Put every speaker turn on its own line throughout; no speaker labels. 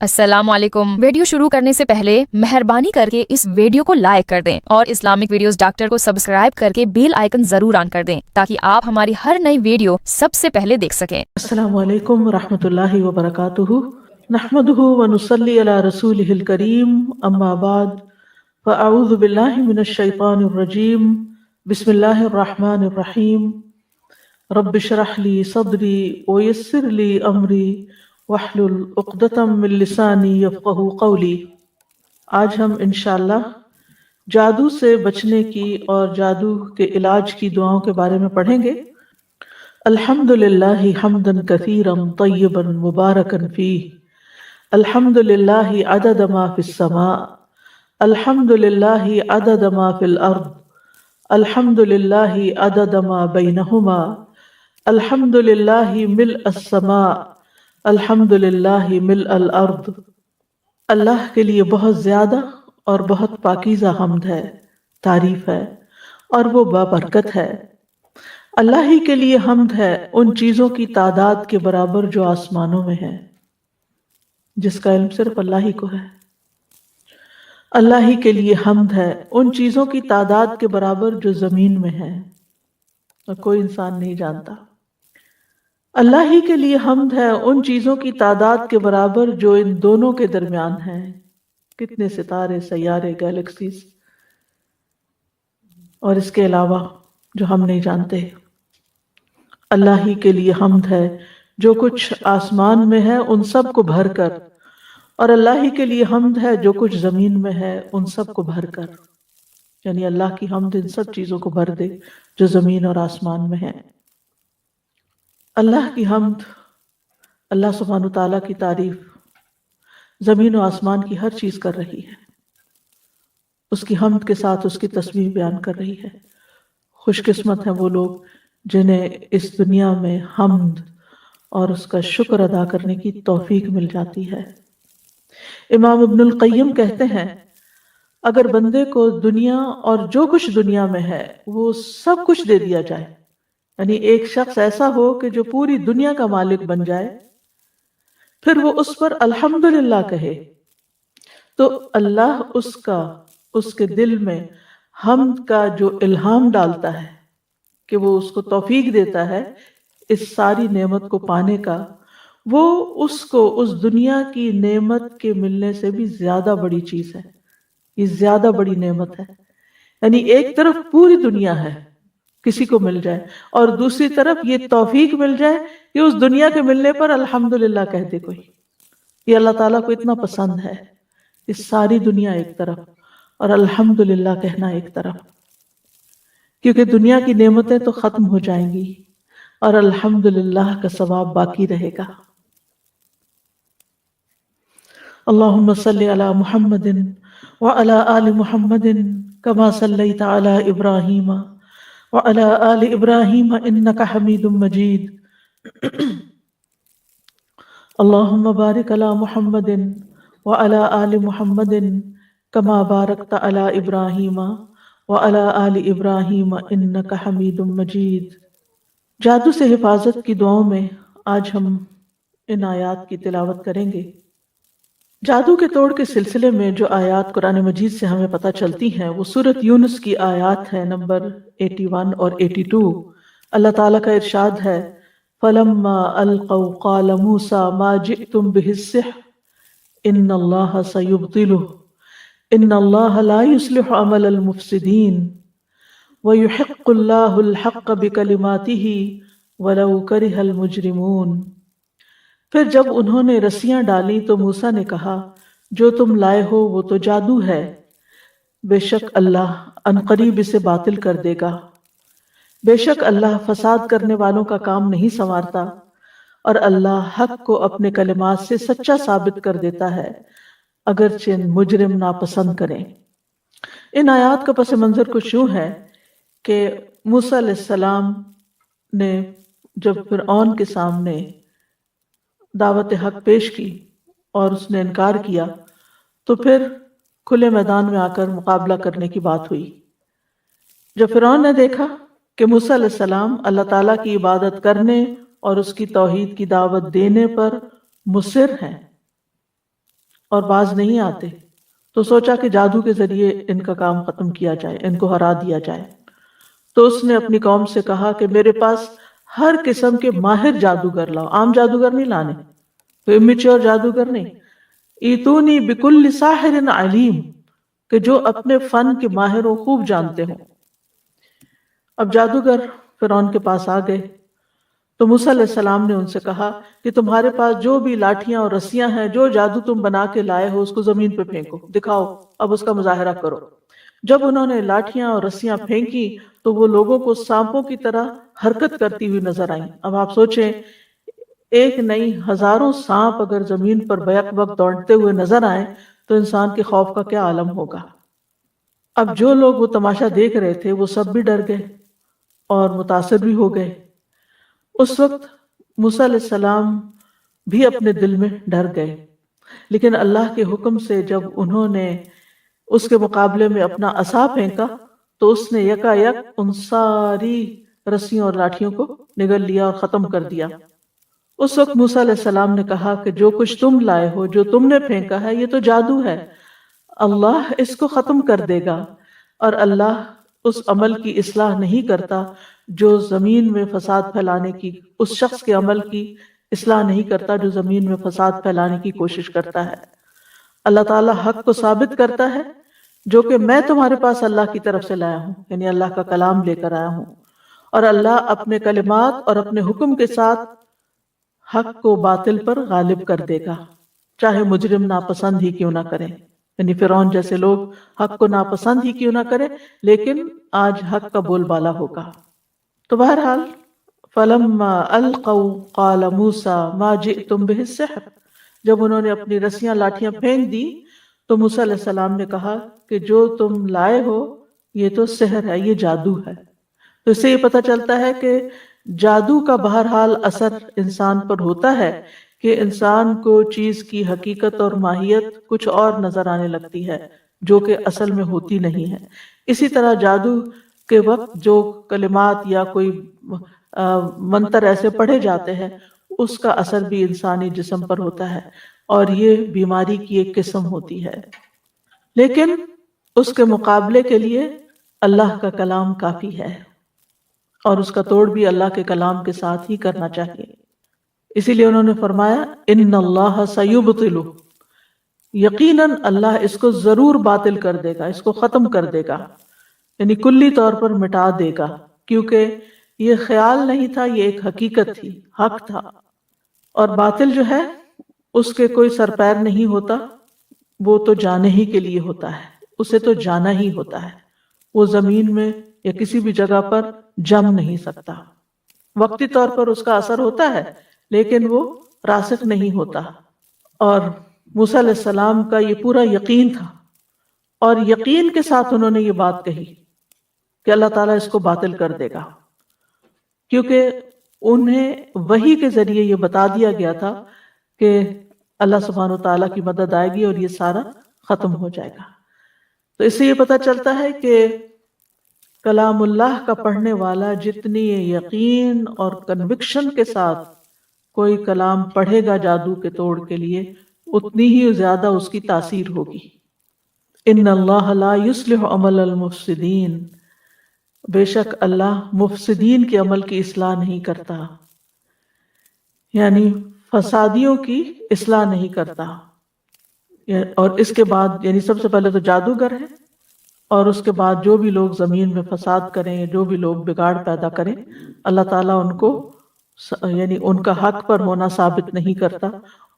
السلام علیکم۔ ویڈیو شروع کرنے سے پہلے مہربانی کر کے اس ویڈیو کو لائک کر دیں اور اسلامک ویڈیوز ڈاکٹر کو سبسکرائب کر کے بیل آئیکن ضرور آن کر دیں تاکہ آپ ہماری ہر نئی ویڈیو سب سے پہلے دیکھ سکیں۔
السلام علیکم ورحمۃ اللہ وبرکاتہ، نحمدہ ونصلی علی رسولہ الکریم، اما بعد فاعوذ باللہ من الشیطان الرجیم، بسم اللہ الرحمن الرحیم، رب اشرح لی صدری ویسر لی امری واحلل عقدۃ من لسانی یفقہوا قولی۔ آج ہم انشاءاللہ جادو سے بچنے کی اور جادو کے علاج کی دعاؤں کے بارے میں پڑھیں گے۔ الحمد للہ حمدا کثیرا طیبا مبارکا فیہ، الحمد للہ عدد ما فی السماء، الحمد للہ عدد ما فی الارض، الحمد للہ عدد ما بینہما، الحمد للہ ملء السماء، الحمد للہ ملء الارض۔ اللہ کے لیے بہت زیادہ اور بہت پاکیزہ حمد ہے، تعریف ہے، اور وہ بابرکت ہے۔ اللہ ہی کے لیے حمد ہے ان چیزوں کی تعداد کے برابر جو آسمانوں میں ہے، جس کا علم صرف اللہ ہی کو ہے۔ اللہ ہی کے لیے حمد ہے ان چیزوں کی تعداد کے برابر جو زمین میں ہے اور کوئی انسان نہیں جانتا۔ اللہ ہی کے لیے حمد ہے ان چیزوں کی تعداد کے برابر جو ان دونوں کے درمیان ہیں، کتنے ستارے، سیارے، گیلیکسیز، اور اس کے علاوہ جو ہم نہیں جانتے۔ اللہ ہی کے لیے حمد ہے جو کچھ آسمان میں ہے ان سب کو بھر کر، اور اللہ ہی کے لیے حمد ہے جو کچھ زمین میں ہے ان سب کو بھر کر، یعنی اللہ کی حمد ان سب چیزوں کو بھر دے جو زمین اور آسمان میں ہے۔ اللہ کی حمد، اللہ سبحانہ وتعالیٰ کی تعریف زمین و آسمان کی ہر چیز کر رہی ہے، اس کی حمد کے ساتھ اس کی تسبیح بیان کر رہی ہے۔ خوش قسمت ہیں وہ لوگ جنہیں اس دنیا میں حمد اور اس کا شکر ادا کرنے کی توفیق مل جاتی ہے۔ امام ابن القیم کہتے ہیں، اگر بندے کو دنیا اور جو کچھ دنیا میں ہے وہ سب کچھ دے دیا جائے، یعنی ایک شخص ایسا ہو کہ جو پوری دنیا کا مالک بن جائے، پھر وہ اس پر الحمدللہ کہے، تو اللہ اس کے دل میں حمد کا جو الہام ڈالتا ہے کہ وہ اس کو توفیق دیتا ہے اس ساری نعمت کو پانے کا، وہ اس کو اس دنیا کی نعمت کے ملنے سے بھی زیادہ بڑی چیز ہے، یہ زیادہ بڑی نعمت ہے۔ یعنی ایک طرف پوری دنیا ہے کسی کو مل جائے، اور دوسری طرف یہ توفیق مل جائے کہ اس دنیا کے ملنے پر الحمدللہ کہہ دے کوئی۔ یہ اللہ تعالیٰ کو اتنا پسند ہے، اس ساری دنیا ایک طرف اور الحمدللہ کہنا ایک طرف، کیونکہ دنیا کی نعمتیں تو ختم ہو جائیں گی اور الحمدللہ کا ثواب باقی رہے گا۔ اللہم صلی علی محمد وعلی آل محمد کما صلیت علی ابراہیم وعلی آل ابراہیم انک حمید مجید۔ اللہم بارک علی محمد وعلی آل محمد کما بارکت علی ابراہیم وعلی آل ابراہیم انک حمید مجید۔ جادو سے حفاظت کی دعاؤں میں آج ہم ان آیات کی تلاوت کریں گے۔ جادو کے توڑ کے سلسلے میں جو آیات قرآن مجید سے ہمیں پتہ چلتی ہیں وہ سورۃ یونس کی آیات ہے نمبر 81 اور 82۔ اللہ تعالیٰ کا ارشاد ہے، فَلَمَّا أَلْقَوْا قَالَ مُوسَىٰ مَا جِئْتُمْ بِهِ السِّحْرُ إِنَّ اللَّهَ سَيُبْطِلُهُ إِنَّ اللَّهَ لَا يُصْلِحُ عَمَلَ الْمُفْسِدِينَ وَيُحِقُّ اللَّهُ الْحَقَّ بِكَلِمَاتِهِ وَلَوْ كَرِهَ الْمُجْرِمُونَ۔ پھر جب انہوں نے رسیاں ڈالی تو موسیٰ نے کہا، جو تم لائے ہو وہ تو جادو ہے، بے شک اللہ عنقریب اسے باطل کر دے گا۔ بے شک اللہ فساد کرنے والوں کا کام نہیں سنوارتا، اور اللہ حق کو اپنے کلمات سے سچا ثابت کر دیتا ہے اگرچہ مجرم ناپسند کریں۔ ان آیات کا پس منظر کچھ یوں ہے کہ موسیٰ علیہ السلام نے جب فرعون کے سامنے دعوت حق پیش کی اور اس نے انکار کیا تو پھر کھلے میدان میں آ کر مقابلہ کرنے کی بات ہوئی۔ جب فرعون نے دیکھا کہ موسیٰ علیہ السلام اللہ تعالیٰ کی عبادت کرنے اور اس کی توحید کی دعوت دینے پر مصر ہیں، اور باز نہیں آتے، تو سوچا کہ جادو کے ذریعے ان کا کام ختم کیا جائے، ان کو ہرا دیا جائے۔ تو اس نے اپنی قوم سے کہا کہ میرے پاس ہر قسم کے ماہر جادوگر لاؤ، عام جادوگر نہیں لانے، کوئی امیچور جادوگر نہیں، ایتونی بکل ساحر علیم، کہ جو اپنے فن کے ماہر و خوب جانتے ہوں۔ اب جادوگر فرعون کے پاس آ گئے، تو موسیٰ علیہ السلام نے ان سے کہا کہ تمہارے پاس جو بھی لاٹھیاں اور رسیاں ہیں، جو جادو تم بنا کے لائے ہو، اس کو زمین پہ پھینکو، دکھاؤ، اب اس کا مظاہرہ کرو۔ جب انہوں نے لاٹھیاں اور رسیاں پھینکی تو وہ لوگوں کو سانپوں کی طرح حرکت کرتی ہوئی نظر آئیں۔ اب آپ سوچیں، ایک نہیں ہزاروں سانپ اگر زمین پر بیک وقت دوڑتے ہوئے نظر آئیں تو انسان کے خوف کا کیا عالم ہوگا۔ اب جو لوگ وہ تماشا دیکھ رہے تھے وہ سب بھی ڈر گئے اور متاثر بھی ہو گئے۔ اس وقت موسیٰ علیہ السلام بھی اپنے دل میں ڈر گئے، لیکن اللہ کے حکم سے جب انہوں نے اس کے مقابلے میں اپنا عصا پھینکا تو اس نے یکا یک ان ساری رسیوں اور لاٹھیوں کو نگل لیا اور ختم کر دیا۔ اس وقت موسیٰ علیہ السلام نے کہا کہ جو کچھ تم لائے ہو، جو تم نے پھینکا ہے، یہ تو جادو ہے، اللہ اس کو ختم کر دے گا، اور اللہ اس عمل کی اصلاح نہیں کرتا جو زمین میں فساد پھیلانے کی، اس شخص کے عمل کی اصلاح نہیں کرتا جو زمین میں فساد پھیلانے کی کوشش کرتا ہے۔ اللہ تعالیٰ حق کو ثابت کرتا ہے، جو کہ میں تمہارے پاس اللہ کی طرف سے لایا ہوں، یعنی اللہ کا کلام لے کر آیا ہوں، اور اللہ اپنے کلمات اور اپنے حکم کے ساتھ حق کو باطل پر غالب کر دے گا، چاہے مجرم ناپسند ہی کیوں نہ کریں، یعنی فرعون جیسے لوگ حق کو ناپسند ہی کیوں نہ کریں، لیکن آج حق کا بول بالا ہوگا۔ تو بہرحال فلما القوا قال موسیٰ ما جئتم به السحر، جب انہوں نے اپنی رسیاں لاٹھیاں پھینک دی تو موسیٰ علیہ السلام نے کہا کہ جو تم لائے ہو یہ تو سحر ہے، یہ جادو ہے۔ تو اس سے یہ پتہ چلتا ہے کہ جادو کا بہرحال اثر انسان پر ہوتا ہے کہ انسان کو چیز کی حقیقت اور ماہیت کچھ اور نظر آنے لگتی ہے جو کہ اصل میں ہوتی نہیں ہے۔ اسی طرح جادو کے وقت جو کلمات یا کوئی منتر ایسے پڑھے جاتے ہیں، اس کا اثر بھی انسانی جسم پر ہوتا ہے، اور یہ بیماری کی ایک قسم ہوتی ہے۔ لیکن اس کے مقابلے کے لیے اللہ کا کلام کافی ہے، اور اس کا توڑ بھی اللہ کے کلام کے ساتھ ہی کرنا چاہیے۔ اسی لیے انہوں نے فرمایا ان اللہ سیبطل، یقیناً اللہ اس کو ضرور باطل کر دے گا، اس کو ختم کر دے گا، یعنی کلی طور پر مٹا دے گا، کیونکہ یہ خیال نہیں تھا، یہ ایک حقیقت تھی، حق تھا۔ اور باطل جو ہے اس کے کوئی سر پیر نہیں ہوتا، وہ تو جانے ہی کے لیے ہوتا ہے، اسے تو جانا ہی ہوتا ہے، وہ زمین میں یا کسی بھی جگہ پر جم نہیں سکتا۔ وقتی طور پر اس کا اثر ہوتا ہے لیکن وہ راسخ نہیں ہوتا۔ اور موسیٰ علیہ السلام کا یہ پورا یقین تھا، اور یقین کے ساتھ انہوں نے یہ بات کہی کہ اللہ تعالیٰ اس کو باطل کر دے گا، کیونکہ انہیں وحی کے ذریعے یہ بتا دیا گیا تھا کہ اللہ سبحانہ و تعالیٰ کی مدد آئے گی اور یہ سارا ختم ہو جائے گا۔ تو اس سے یہ پتہ چلتا ہے کہ کلام اللہ کا پڑھنے والا جتنی یقین اور کنوکشن کے ساتھ کوئی کلام پڑھے گا جادو کے توڑ کے لیے، اتنی ہی زیادہ اس کی تاثیر ہوگی۔ ان اللہ لا یصلح عمل المفسدین، بے شک اللہ مفسدین کے عمل کی اصلاح نہیں کرتا، یعنی فسادیوں کی اصلاح نہیں کرتا۔ اور اس کے بعد یعنی سب سے پہلے تو جادوگر ہے، اور اس کے بعد جو بھی لوگ زمین میں فساد کریں، جو بھی لوگ بگاڑ پیدا کریں، اللہ تعالیٰ ان کو یعنی ان کا حق پر ہونا ثابت نہیں کرتا،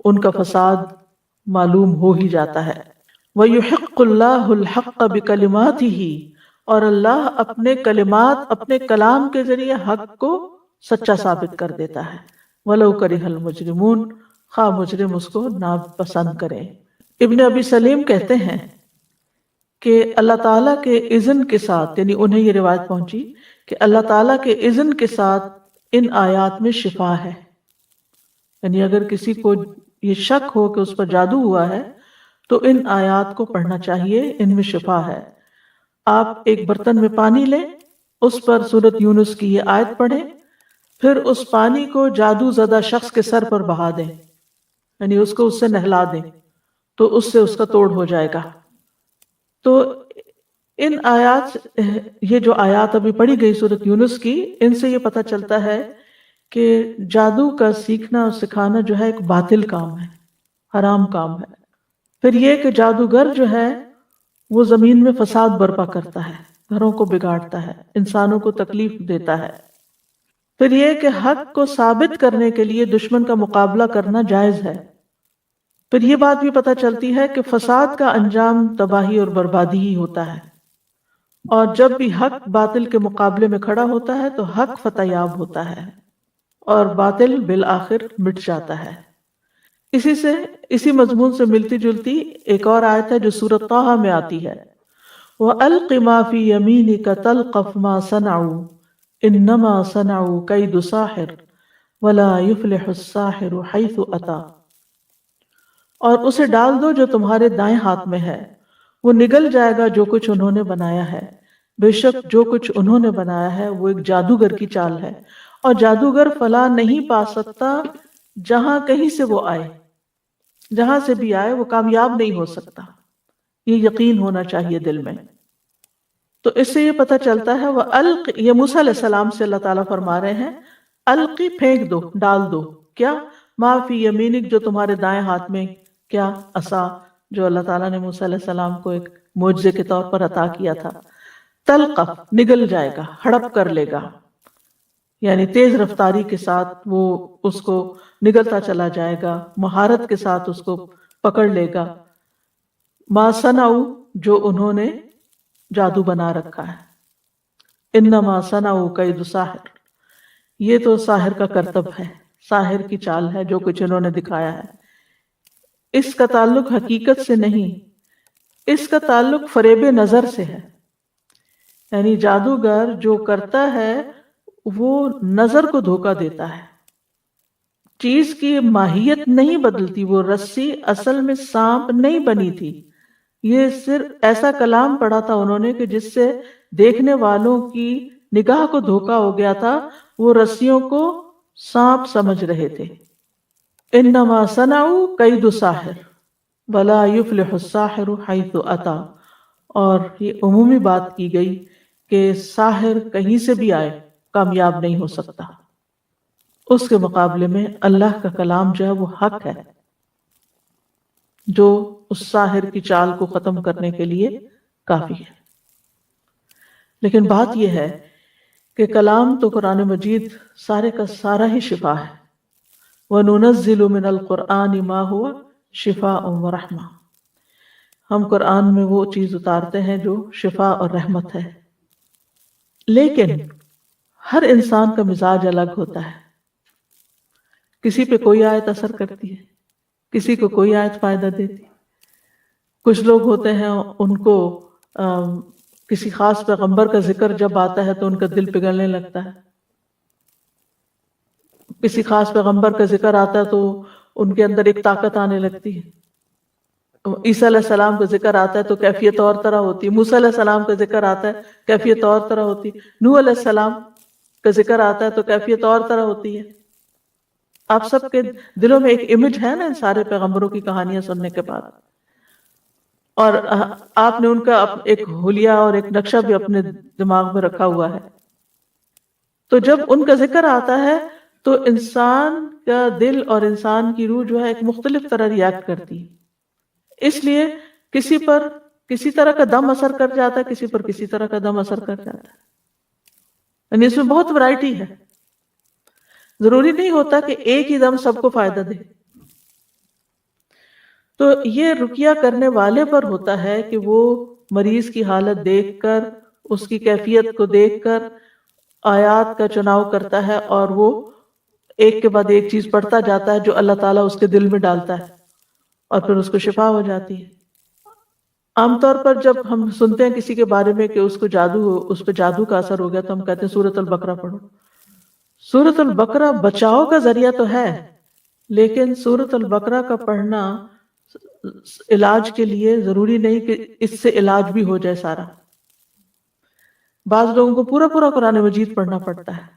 ان کا فساد معلوم ہو ہی جاتا ہے۔ وَيُحِقُّ اللَّهُ الْحَقَّ بِكَلِمَاتِهِ، اور اللہ اپنے کلمات، اپنے کلام کے ذریعے حق کو سچا ثابت کر دیتا ہے۔ وَلَوْ كَرِهَ الْمُجْرِمُونَ، خواہ مجرم اس کو ناپسند کریں۔ ابن ابی سلیم کہتے ہیں کہ اللہ تعالیٰ کے اذن کے ساتھ، یعنی انہیں یہ روایت پہنچی کہ اللہ تعالیٰ کے اذن کے ساتھ ان آیات میں شفا ہے، یعنی اگر کسی کو یہ شک ہو کہ اس پر جادو ہوا ہے تو ان آیات کو پڑھنا چاہیے، ان میں شفا ہے۔ آپ ایک برتن میں پانی لیں، اس پر سورۃ یونس کی یہ آیت پڑھیں، پھر اس پانی کو جادو زدہ شخص کے سر پر بہا دیں، یعنی اس کو اس سے نہلا دیں، تو اس سے اس کا توڑ ہو جائے گا۔ تو ان آیات، یہ جو آیات ابھی پڑھی گئی سورۃ یونس کی، ان سے یہ پتہ چلتا ہے کہ جادو کا سیکھنا اور سکھانا جو ہے ایک باطل کام ہے، حرام کام ہے۔ پھر یہ کہ جادوگر جو ہے وہ زمین میں فساد برپا کرتا ہے، گھروں کو بگاڑتا ہے، انسانوں کو تکلیف دیتا ہے۔ پھر یہ کہ حق کو ثابت کرنے کے لیے دشمن کا مقابلہ کرنا جائز ہے۔ پھر یہ بات بھی پتہ چلتی ہے کہ فساد کا انجام تباہی اور بربادی ہی ہوتا ہے، اور جب بھی حق باطل کے مقابلے میں کھڑا ہوتا ہے تو حق فتح یاب ہوتا ہے اور باطل بالآخر مٹ جاتا ہے۔ اسی مضمون سے ملتی جلتی ایک اور آیت ہے جو سورۃ طٰہٰ میں آتی ہے، وَأَلْقِ مَا فِي يَمِينِكَ تَلْقَفْ مَا صَنَعُوا إِنَّمَا صَنَعُوا كَيْدُ سَاحِرٍ وَلَا يُفْلِحُ السَّاحِرُ حَيْثُ أَتَىٰ، اور اسے ڈال دو جو تمہارے دائیں ہاتھ میں ہے، وہ نگل جائے گا جو کچھ انہوں نے بنایا ہے، بے شک جو کچھ انہوں نے بنایا ہے وہ ایک جادوگر کی چال ہے، اور جادوگر فلاح نہیں پا سکتا جہاں کہیں سے وہ آئے، جہاں سے بھی آئے وہ کامیاب نہیں ہو سکتا۔ یہ یقین ہونا چاہیے دل میں۔ تو اس سے یہ پتہ چلتا ہے وہ یہ موسیٰ علیہ السلام سے اللہ تعالیٰ فرما رہے ہیں، القی پھینک دو، ڈال دو، کیا؟ ما فی یمینک، جو تمہارے دائیں ہاتھ میں، کیا؟ عصا، جو اللہ تعالیٰ نے موسیٰ علیہ السلام کو ایک معجزے کے طور پر عطا کیا تھا۔ تلقف، نگل جائے گا، ہڑپ کر لے گا، یعنی تیز رفتاری کے ساتھ وہ اس کو نگلتا چلا جائے گا، مہارت کے ساتھ اس کو پکڑ لے گا۔ ما صنعوا، جو انہوں نے جادو بنا رکھا ہے۔ انما صنعوا کید ساحر، یہ تو ساحر کا کرتب ہے، ساحر کی چال ہے جو کچھ انہوں نے دکھایا ہے۔ اس کا تعلق حقیقت سے نہیں، اس کا تعلق فریب نظر سے ہے، یعنی جادوگر جو کرتا ہے وہ نظر کو دھوکہ دیتا ہے، چیز کی ماہیت نہیں بدلتی، وہ رسی اصل میں سانپ نہیں بنی تھی، یہ صرف ایسا کلام پڑھا تھا انہوں نے کہ جس سے دیکھنے والوں کی نگاہ کو دھوکہ ہو گیا تھا، وہ رسیوں کو سانپ سمجھ رہے تھے۔ انما صنعوا کید ساحر ولا یفلح الساحر حیث اتی، اور یہ عمومی بات کی گئی کہ ساحر کہیں سے بھی آئے کامیاب نہیں ہو سکتا، اس کے مقابلے میں اللہ کا کلام جو ہے وہ حق ہے، جو اس ساحر کی چال کو ختم کرنے کے لیے کافی ہے۔ لیکن بات یہ ہے کہ کلام تو قرآن مجید سارے کا سارا ہی شفا ہے۔ وَنُنَزِّلُ مِنَ الْقُرْآنِ مَا هُوَ شِفَاءٌ وَرَحْمَةٌ، ہم قرآن میں وہ چیز اتارتے ہیں جو شفا اور رحمت ہے۔ لیکن ہر انسان کا مزاج الگ ہوتا ہے، کسی پہ کوئی آیت اثر کرتی ہے، کسی کو کوئی آیت فائدہ دیتی۔ کچھ لوگ ہوتے ہیں ان کو کسی خاص پیغمبر کا ذکر جب آتا ہے تو ان کا دل پگھلنے لگتا ہے، کسی خاص پیغمبر کا ذکر آتا ہے تو ان کے اندر ایک طاقت آنے لگتی ہے۔ عیسیٰ علیہ السلام کا ذکر آتا ہے تو کیفیت اور طرح ہوتی ہے، موسیٰ علیہ السلام کا ذکر آتا ہے کیفیت اور طرح ہوتی ہے، نوح علیہ السلام کا ذکر آتا ہے تو کیفیت اور طرح ہوتی ہے۔ آپ سب کے دلوں میں ایک امیج ہے نا ان سارے پیغمبروں کی کہانیاں سننے کے بعد، اور آپ نے ان کا ایک حلیہ اور ایک نقشہ بھی اپنے دماغ میں رکھا ہوا ہے۔ تو جب ان کا ذکر آتا ہے تو انسان کا دل اور انسان کی روح جو ہے ایک مختلف طرح ریاکٹ کرتی ہے، اس لیے کسی پر کسی طرح کا دم اثر کر جاتا ہے، کسی پر کسی طرح کا دم اثر کر جاتا ہے، یعنی اس میں بہت ورائٹی ہے، ضروری نہیں ہوتا کہ ایک ہی دم سب کو فائدہ دے۔ تو یہ رقیہ کرنے والے پر ہوتا ہے کہ وہ مریض کی حالت دیکھ کر، اس کی کیفیت کو دیکھ کر آیات کا چناؤ کرتا ہے، اور وہ ایک کے بعد ایک چیز پڑھتا جاتا ہے جو اللہ تعالیٰ اس کے دل میں ڈالتا ہے، اور پھر اس کو شفا ہو جاتی ہے۔ عام طور پر جب ہم سنتے ہیں کسی کے بارے میں کہ اس پہ جادو کا اثر ہو گیا تو ہم کہتے ہیں سورۃ البقرہ پڑھو۔ سورۃ البقرہ بچاؤ کا ذریعہ تو ہے، لیکن سورۃ البقرہ کا پڑھنا علاج کے لیے ضروری نہیں کہ اس سے علاج بھی ہو جائے سارا۔ بعض لوگوں کو پورا پورا قرآن مجید پڑھنا پڑتا ہے۔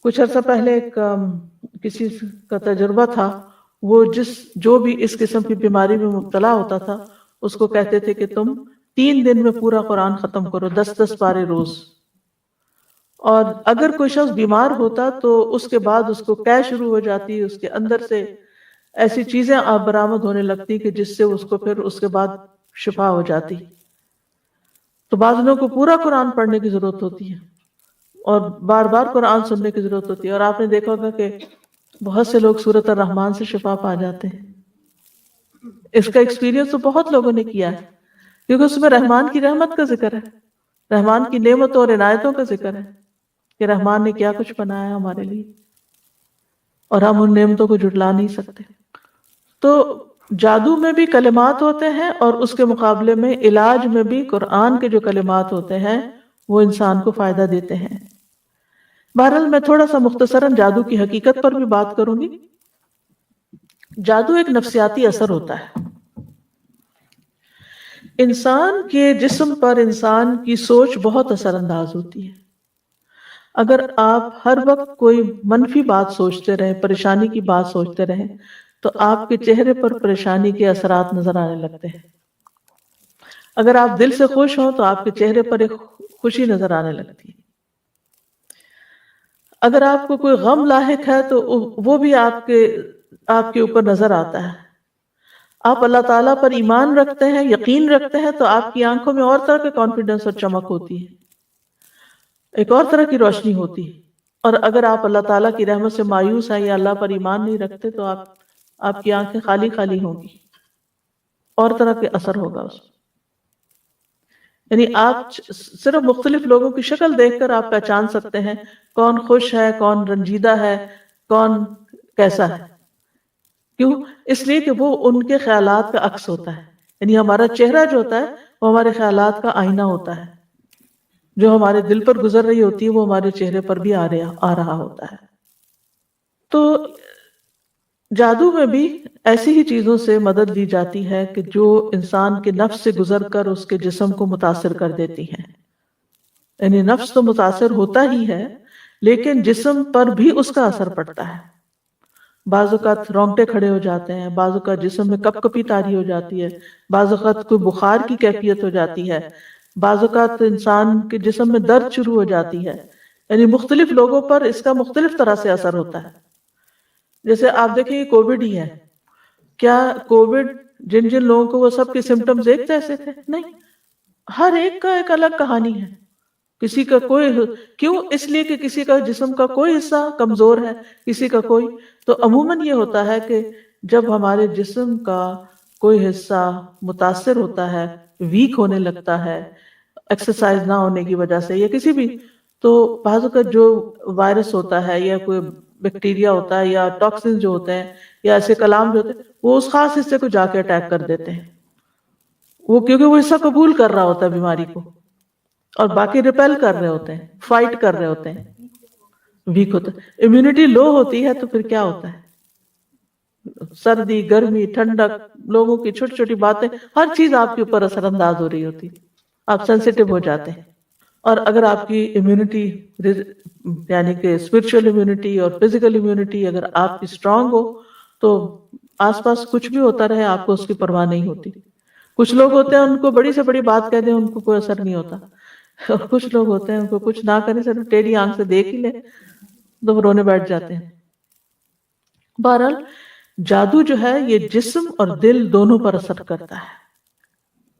کچھ عرصہ پہلے کسی کا تجربہ تھا، وہ جو بھی اس قسم کی بیماری میں مبتلا ہوتا تھا اس کو کہتے تھے کہ تم 3 دن میں پورا قرآن ختم کرو، 10 پارے روز. اور اگر کوئی شخص بیمار ہوتا تو اس کے بعد اس کو قے شروع ہو جاتی، اس کے اندر سے ایسی چیزیں آپ برآمد ہونے لگتی کہ جس سے اس کو پھر اس کے بعد شفا ہو جاتی. تو بعض لوگوں کو پورا قرآن پڑھنے کی ضرورت ہوتی ہے اور بار بار قرآن سننے کی ضرورت ہوتی ہے. اور آپ نے دیکھا ہوگا کہ بہت سے لوگ سورۃ الرحمن سے شفا پا جاتے ہیں. اس کا ایکسپیرینس تو بہت لوگوں نے کیا ہے کیونکہ اس میں رحمان کی رحمت کا ذکر ہے، رحمان کی نعمتوں اور عنایتوں کا ذکر ہے کہ رحمان نے کیا کچھ بنایا ہمارے لیے اور ہم ان نعمتوں کو جھٹلا نہیں سکتے. تو جادو میں بھی کلمات ہوتے ہیں اور اس کے مقابلے میں علاج میں بھی قرآن کے جو کلمات ہوتے ہیں وہ انسان کو فائدہ دیتے ہیں. بہرحال میں تھوڑا سا مختصراً جادو کی حقیقت پر بھی بات کروں گی. جادو ایک نفسیاتی اثر ہوتا ہے. انسان کے جسم پر انسان کی سوچ بہت اثر انداز ہوتی ہے. اگر آپ ہر وقت کوئی منفی بات سوچتے رہیں، پریشانی کی بات سوچتے رہیں تو آپ کے چہرے پر پریشانی کے اثرات نظر آنے لگتے ہیں. اگر آپ دل سے خوش ہوں تو آپ کے چہرے پر ایک خوشی نظر آنے لگتی ہے. اگر آپ کو کوئی غم لاحق ہے تو وہ بھی آپ کے اوپر نظر آتا ہے. آپ اللہ تعالیٰ پر ایمان رکھتے ہیں، یقین رکھتے ہیں تو آپ کی آنکھوں میں اور طرح کے کانفیڈنس اور چمک ہوتی ہے، ایک اور طرح کی روشنی ہوتی ہے. اور اگر آپ اللہ تعالیٰ کی رحمت سے مایوس ہیں یا اللہ پر ایمان نہیں رکھتے تو آپ کی آنکھیں خالی خالی ہوں گی، اور طرح کے اثر ہوگا اس میں. یعنی آپ صرف مختلف لوگوں کی شکل دیکھ کر آپ پہچان سکتے ہیں کون خوش ہے، کون رنجیدہ ہے، کون کیسا ہے. کیوں؟ اس لیے کہ وہ ان کے خیالات کا عکس ہوتا ہے. یعنی ہمارا چہرہ جو ہوتا ہے وہ ہمارے خیالات کا آئینہ ہوتا ہے. جو ہمارے دل پر گزر رہی ہوتی ہے وہ ہمارے چہرے پر بھی آ رہا ہوتا ہے. تو جادو میں بھی ایسی ہی چیزوں سے مدد لی جاتی ہے کہ جو انسان کے نفس سے گزر کر اس کے جسم کو متاثر کر دیتی ہیں. یعنی نفس تو متاثر ہوتا ہی ہے لیکن جسم پر بھی اس کا اثر پڑتا ہے. بعض اوقات رونگٹے کھڑے ہو جاتے ہیں، بعض اوقات جسم میں کپ کپی طاری ہو جاتی ہے، بعض اوقات کوئی بخار کی کیفیت ہو جاتی ہے، بعض اوقات انسان کے جسم میں درد شروع ہو جاتی ہے. یعنی مختلف لوگوں پر اس کا مختلف طرح سے اثر ہوتا ہے. جیسے آپ دیکھیں کووڈ ہی ہے، کیا کووڈ جن لوگوں کو وہ سب کے سمٹمز ایک جیسے تھے؟ نہیں، ہر ایک کا ایک الگ کہانی ہے. کسی کا کیوں؟ اس لیے کہ کسی کا جسم کا کوئی حصہ کمزور ہے، کسی کا کوئی. تو عموماً یہ ہوتا ہے کہ جب ہمارے جسم کا کوئی حصہ متاثر ہوتا ہے، ویک ہونے لگتا ہے ایکسرسائز نہ ہونے کی وجہ سے یا کسی بھی، تو بعض اوقات جو وائرس ہوتا ہے یا کوئی بیکٹیریا ہوتا ہے یا ٹاکسن جو ہوتے ہیں یا ایسے کلام جو ہوتے ہیں وہ اس خاص حصے کو جا کے اٹیک کر دیتے ہیں. وہ کیونکہ وہ حصہ قبول کر رہا ہوتا ہے بیماری کو اور باقی ریپیل کر رہے ہوتے ہیں، فائٹ کر رہے ہوتے ہیں، ویک ہوتا ہے. امیونٹی لو ہوتی ہے تو پھر کیا ہوتا ہے؟ سردی، گرمی، ٹھنڈک، لوگوں کی چھوٹی چھوٹی باتیں، ہر چیز آپ کے اوپر اثر انداز ہو رہی ہوتی، آپ سینسیٹیو ہو جاتے ہیں. اور اگر آپ کی امیونٹی یعنی کہ اسپرچل امیونٹی اور فزیکل امیونٹی اگر آپ کی اسٹرانگ ہو تو آس پاس کچھ بھی ہوتا رہے آپ کو اس کی پرواہ نہیں ہوتی. کچھ لوگ ہوتے ہیں ان کو بڑی سے بڑی بات کہہ دیں ان کو کوئی اثر نہیں ہوتا، اور کچھ لوگ ہوتے ہیں ان کو کچھ نہ کریں صرف ٹیڑھی آنکھ سے دیکھ ہی لیں تو وہ رونے بیٹھ جاتے ہیں. بہرحال جادو جو ہے یہ جسم اور دل دونوں پر اثر کرتا ہے.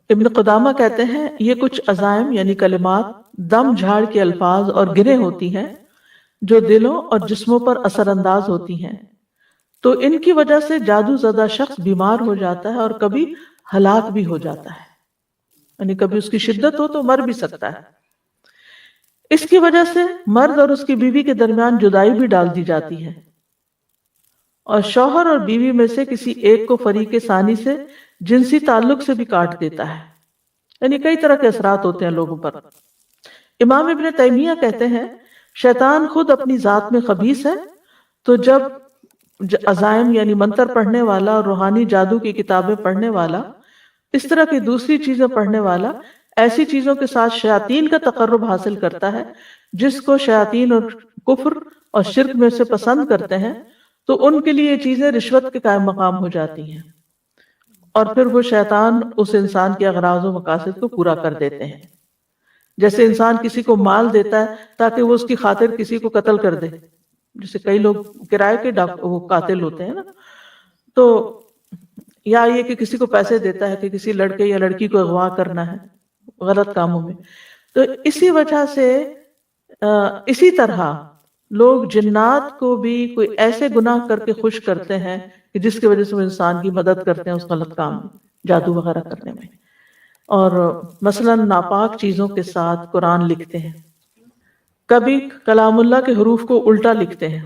ابن قدامہ کہتے ہیں یہ کچھ عزائم یعنی کلمات دم جھاڑ کے الفاظ اور گرہیں ہوتی ہیں جو دلوں اور جسموں پر اثر انداز ہوتی ہیں. تو ان کی وجہ سے جادو زدہ شخص بیمار ہو جاتا ہے اور کبھی ہلاک بھی ہو جاتا ہے. یعنی کبھی اس کی شدت ہو تو مر بھی سکتا ہے. اس کی وجہ سے مرد اور اس کی بیوی کے درمیان جدائی بھی ڈال دی جاتی ہے اور شوہر اور بیوی میں سے کسی ایک کو فریق ثانی سے جنسی تعلق سے بھی کاٹ دیتا ہے. یعنی کئی طرح کے اثرات ہوتے ہیں لوگوں پر. امام ابن تیمیہ کہتے ہیں شیطان خود اپنی ذات میں خبیث ہے، تو جب عزائم یعنی منتر پڑھنے والا اور روحانی جادو کی کتابیں پڑھنے والا، اس طرح کی دوسری چیزیں پڑھنے والا ایسی چیزوں کے ساتھ شیاطین کا تقرب حاصل کرتا ہے جس کو شیاطین اور کفر اور شرک میں سے پسند کرتے ہیں، تو ان کے لیے یہ چیزیں رشوت کے قائم مقام ہو جاتی ہیں، اور پھر وہ شیطان اس انسان کے اغراض و مقاصد کو پورا کر دیتے ہیں۔ جیسے انسان کسی کو مال دیتا ہے تاکہ وہ اس کی خاطر کسی کو قتل کر دے، جیسے کئی لوگ کرائے کے وہ قاتل ہوتے ہیں نا، تو یا یہ کہ کسی کو پیسے دیتا ہے کہ کسی لڑکے یا لڑکی کو اغوا کرنا ہے غلط کاموں میں، تو اسی وجہ سے اسی طرح لوگ جنات کو بھی کوئی ایسے گناہ کر کے خوش کرتے ہیں کہ جس کی وجہ سے وہ انسان کی مدد کرتے ہیں اس غلط کام میں، جادو وغیرہ کرنے میں، اور مثلا ناپاک چیزوں کے ساتھ قرآن لکھتے ہیں، کبھی کلام اللہ کے حروف کو الٹا لکھتے ہیں،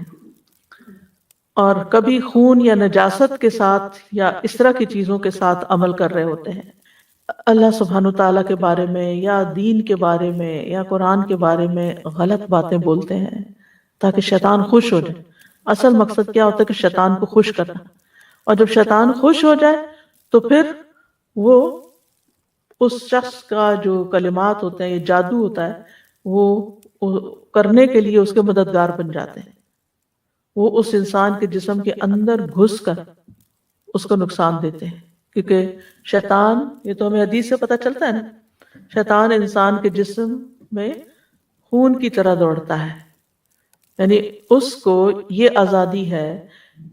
اور کبھی خون یا نجاست کے ساتھ یا اس طرح کی چیزوں کے ساتھ عمل کر رہے ہوتے ہیں، اللہ سبحانہ تعالیٰ کے بارے میں یا دین کے بارے میں یا قرآن کے بارے میں غلط باتیں بولتے ہیں تاکہ شیطان خوش ہو جائے۔ اصل مقصد کیا ہوتا ہے کہ شیطان کو خوش کرنا، اور جب شیطان خوش ہو جائے تو پھر وہ اس شخص کا جو کلمات ہوتے ہیں، یہ جادو ہوتا ہے، وہ کرنے کے لیے اس کے مددگار بن جاتے ہیں، وہ اس انسان کے جسم کے اندر گھس کر اس کو نقصان دیتے ہیں، کیونکہ شیطان، یہ تو ہمیں حدیث سے پتہ چلتا ہے نا، شیطان انسان کے جسم میں خون کی طرح دوڑتا ہے، یعنی اس کو یہ آزادی ہے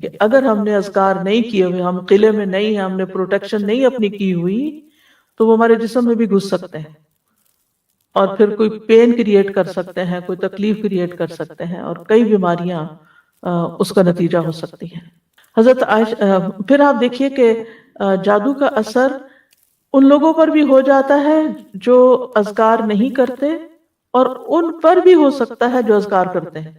کہ اگر ہم نے اذکار نہیں کیے ہوئے، ہم قلعے میں نہیں ہیں، ہم نے پروٹیکشن نہیں اپنی کی ہوئی، تو وہ ہمارے جسم میں بھی گھس سکتے ہیں اور پھر کوئی پین کریٹ کر سکتے ہیں، کوئی تکلیف کریٹ کر سکتے ہیں، اور کئی بیماریاں اس کا نتیجہ ہو سکتی ہیں۔ حضرت عائشہ، پھر آپ دیکھیے کہ جادو کا اثر ان لوگوں پر بھی ہو جاتا ہے جو اذکار نہیں کرتے، اور ان پر بھی ہو سکتا ہے جو اذکار کرتے ہیں،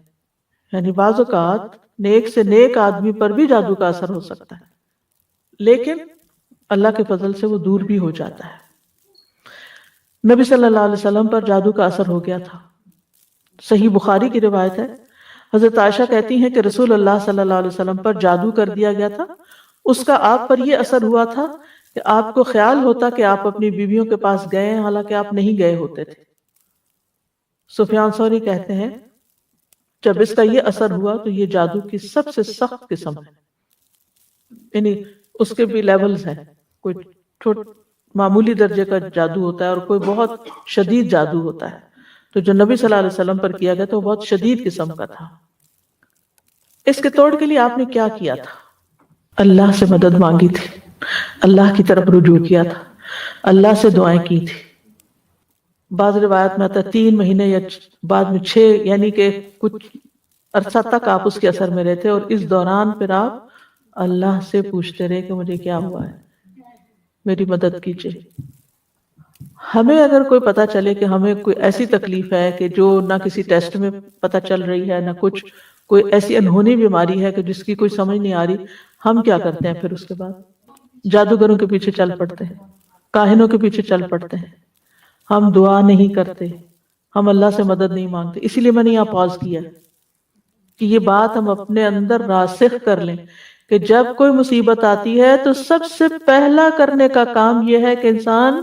یعنی بعض اوقات نیک سے نیک آدمی پر بھی جادو کا اثر ہو سکتا ہے، لیکن اللہ کے فضل سے وہ دور بھی ہو جاتا ہے۔ نبی صلی اللہ علیہ وسلم پر جادو کا اثر ہو گیا تھا، صحیح بخاری کی روایت ہے، حضرت عائشہ کہتی ہیں کہ رسول اللہ صلی اللہ علیہ وسلم پر جادو کر دیا گیا تھا، اس کا آپ پر یہ اثر ہوا تھا کہ آپ کو خیال ہوتا کہ آپ اپنی بیویوں کے پاس گئے ہیں، حالانکہ آپ نہیں گئے ہوتے تھے۔ سفیان ثوری کہتے ہیں جب اس کا یہ اثر ہوا تو یہ جادو کی سب سے سخت قسم ہے، یعنی اس کے بھی لیولز ہیں، کوئی معمولی درجے کا جادو ہوتا ہے اور کوئی بہت شدید جادو ہوتا ہے، تو جو نبی صلی اللہ علیہ وسلم پر کیا گیا تو وہ بہت شدید قسم کا تھا۔ اس کے توڑ کے لیے آپ نے کیا کیا تھا؟ اللہ سے مدد مانگی تھی، اللہ کی طرف رجوع کیا تھا، اللہ سے دعائیں کی تھی۔ بعض روایت میں آتا ہے 3 مہینے یا بعد میں 6، یعنی کہ کچھ عرصہ تک آپ اس کے اثر میں رہتے، اور اس دوران پھر آپ اللہ سے پوچھتے رہے کہ مجھے کیا ہوا ہے، میری مدد کیجیے۔ ہمیں اگر کوئی پتہ چلے کہ ہمیں کوئی ایسی تکلیف ہے کہ جو نہ کسی ٹیسٹ میں پتہ چل رہی ہے، نہ کچھ، کوئی ایسی انہونی بیماری ہے کہ جس کی کوئی سمجھ نہیں آ رہی، ہم کیا کرتے ہیں پھر اس کے بعد؟ جادوگروں کے پیچھے چل پڑتے ہیں، کاہنوں کے پیچھے چل پڑتے ہیں، ہم دعا نہیں کرتے، ہم اللہ سے مدد نہیں مانگتے۔ اسی لیے میں نے یہاں پاز کیا کہ یہ بات ہم اپنے اندر راسخ کر لیں کہ جب کوئی مصیبت آتی ہے تو سب سے پہلا کرنے کا کام یہ ہے کہ انسان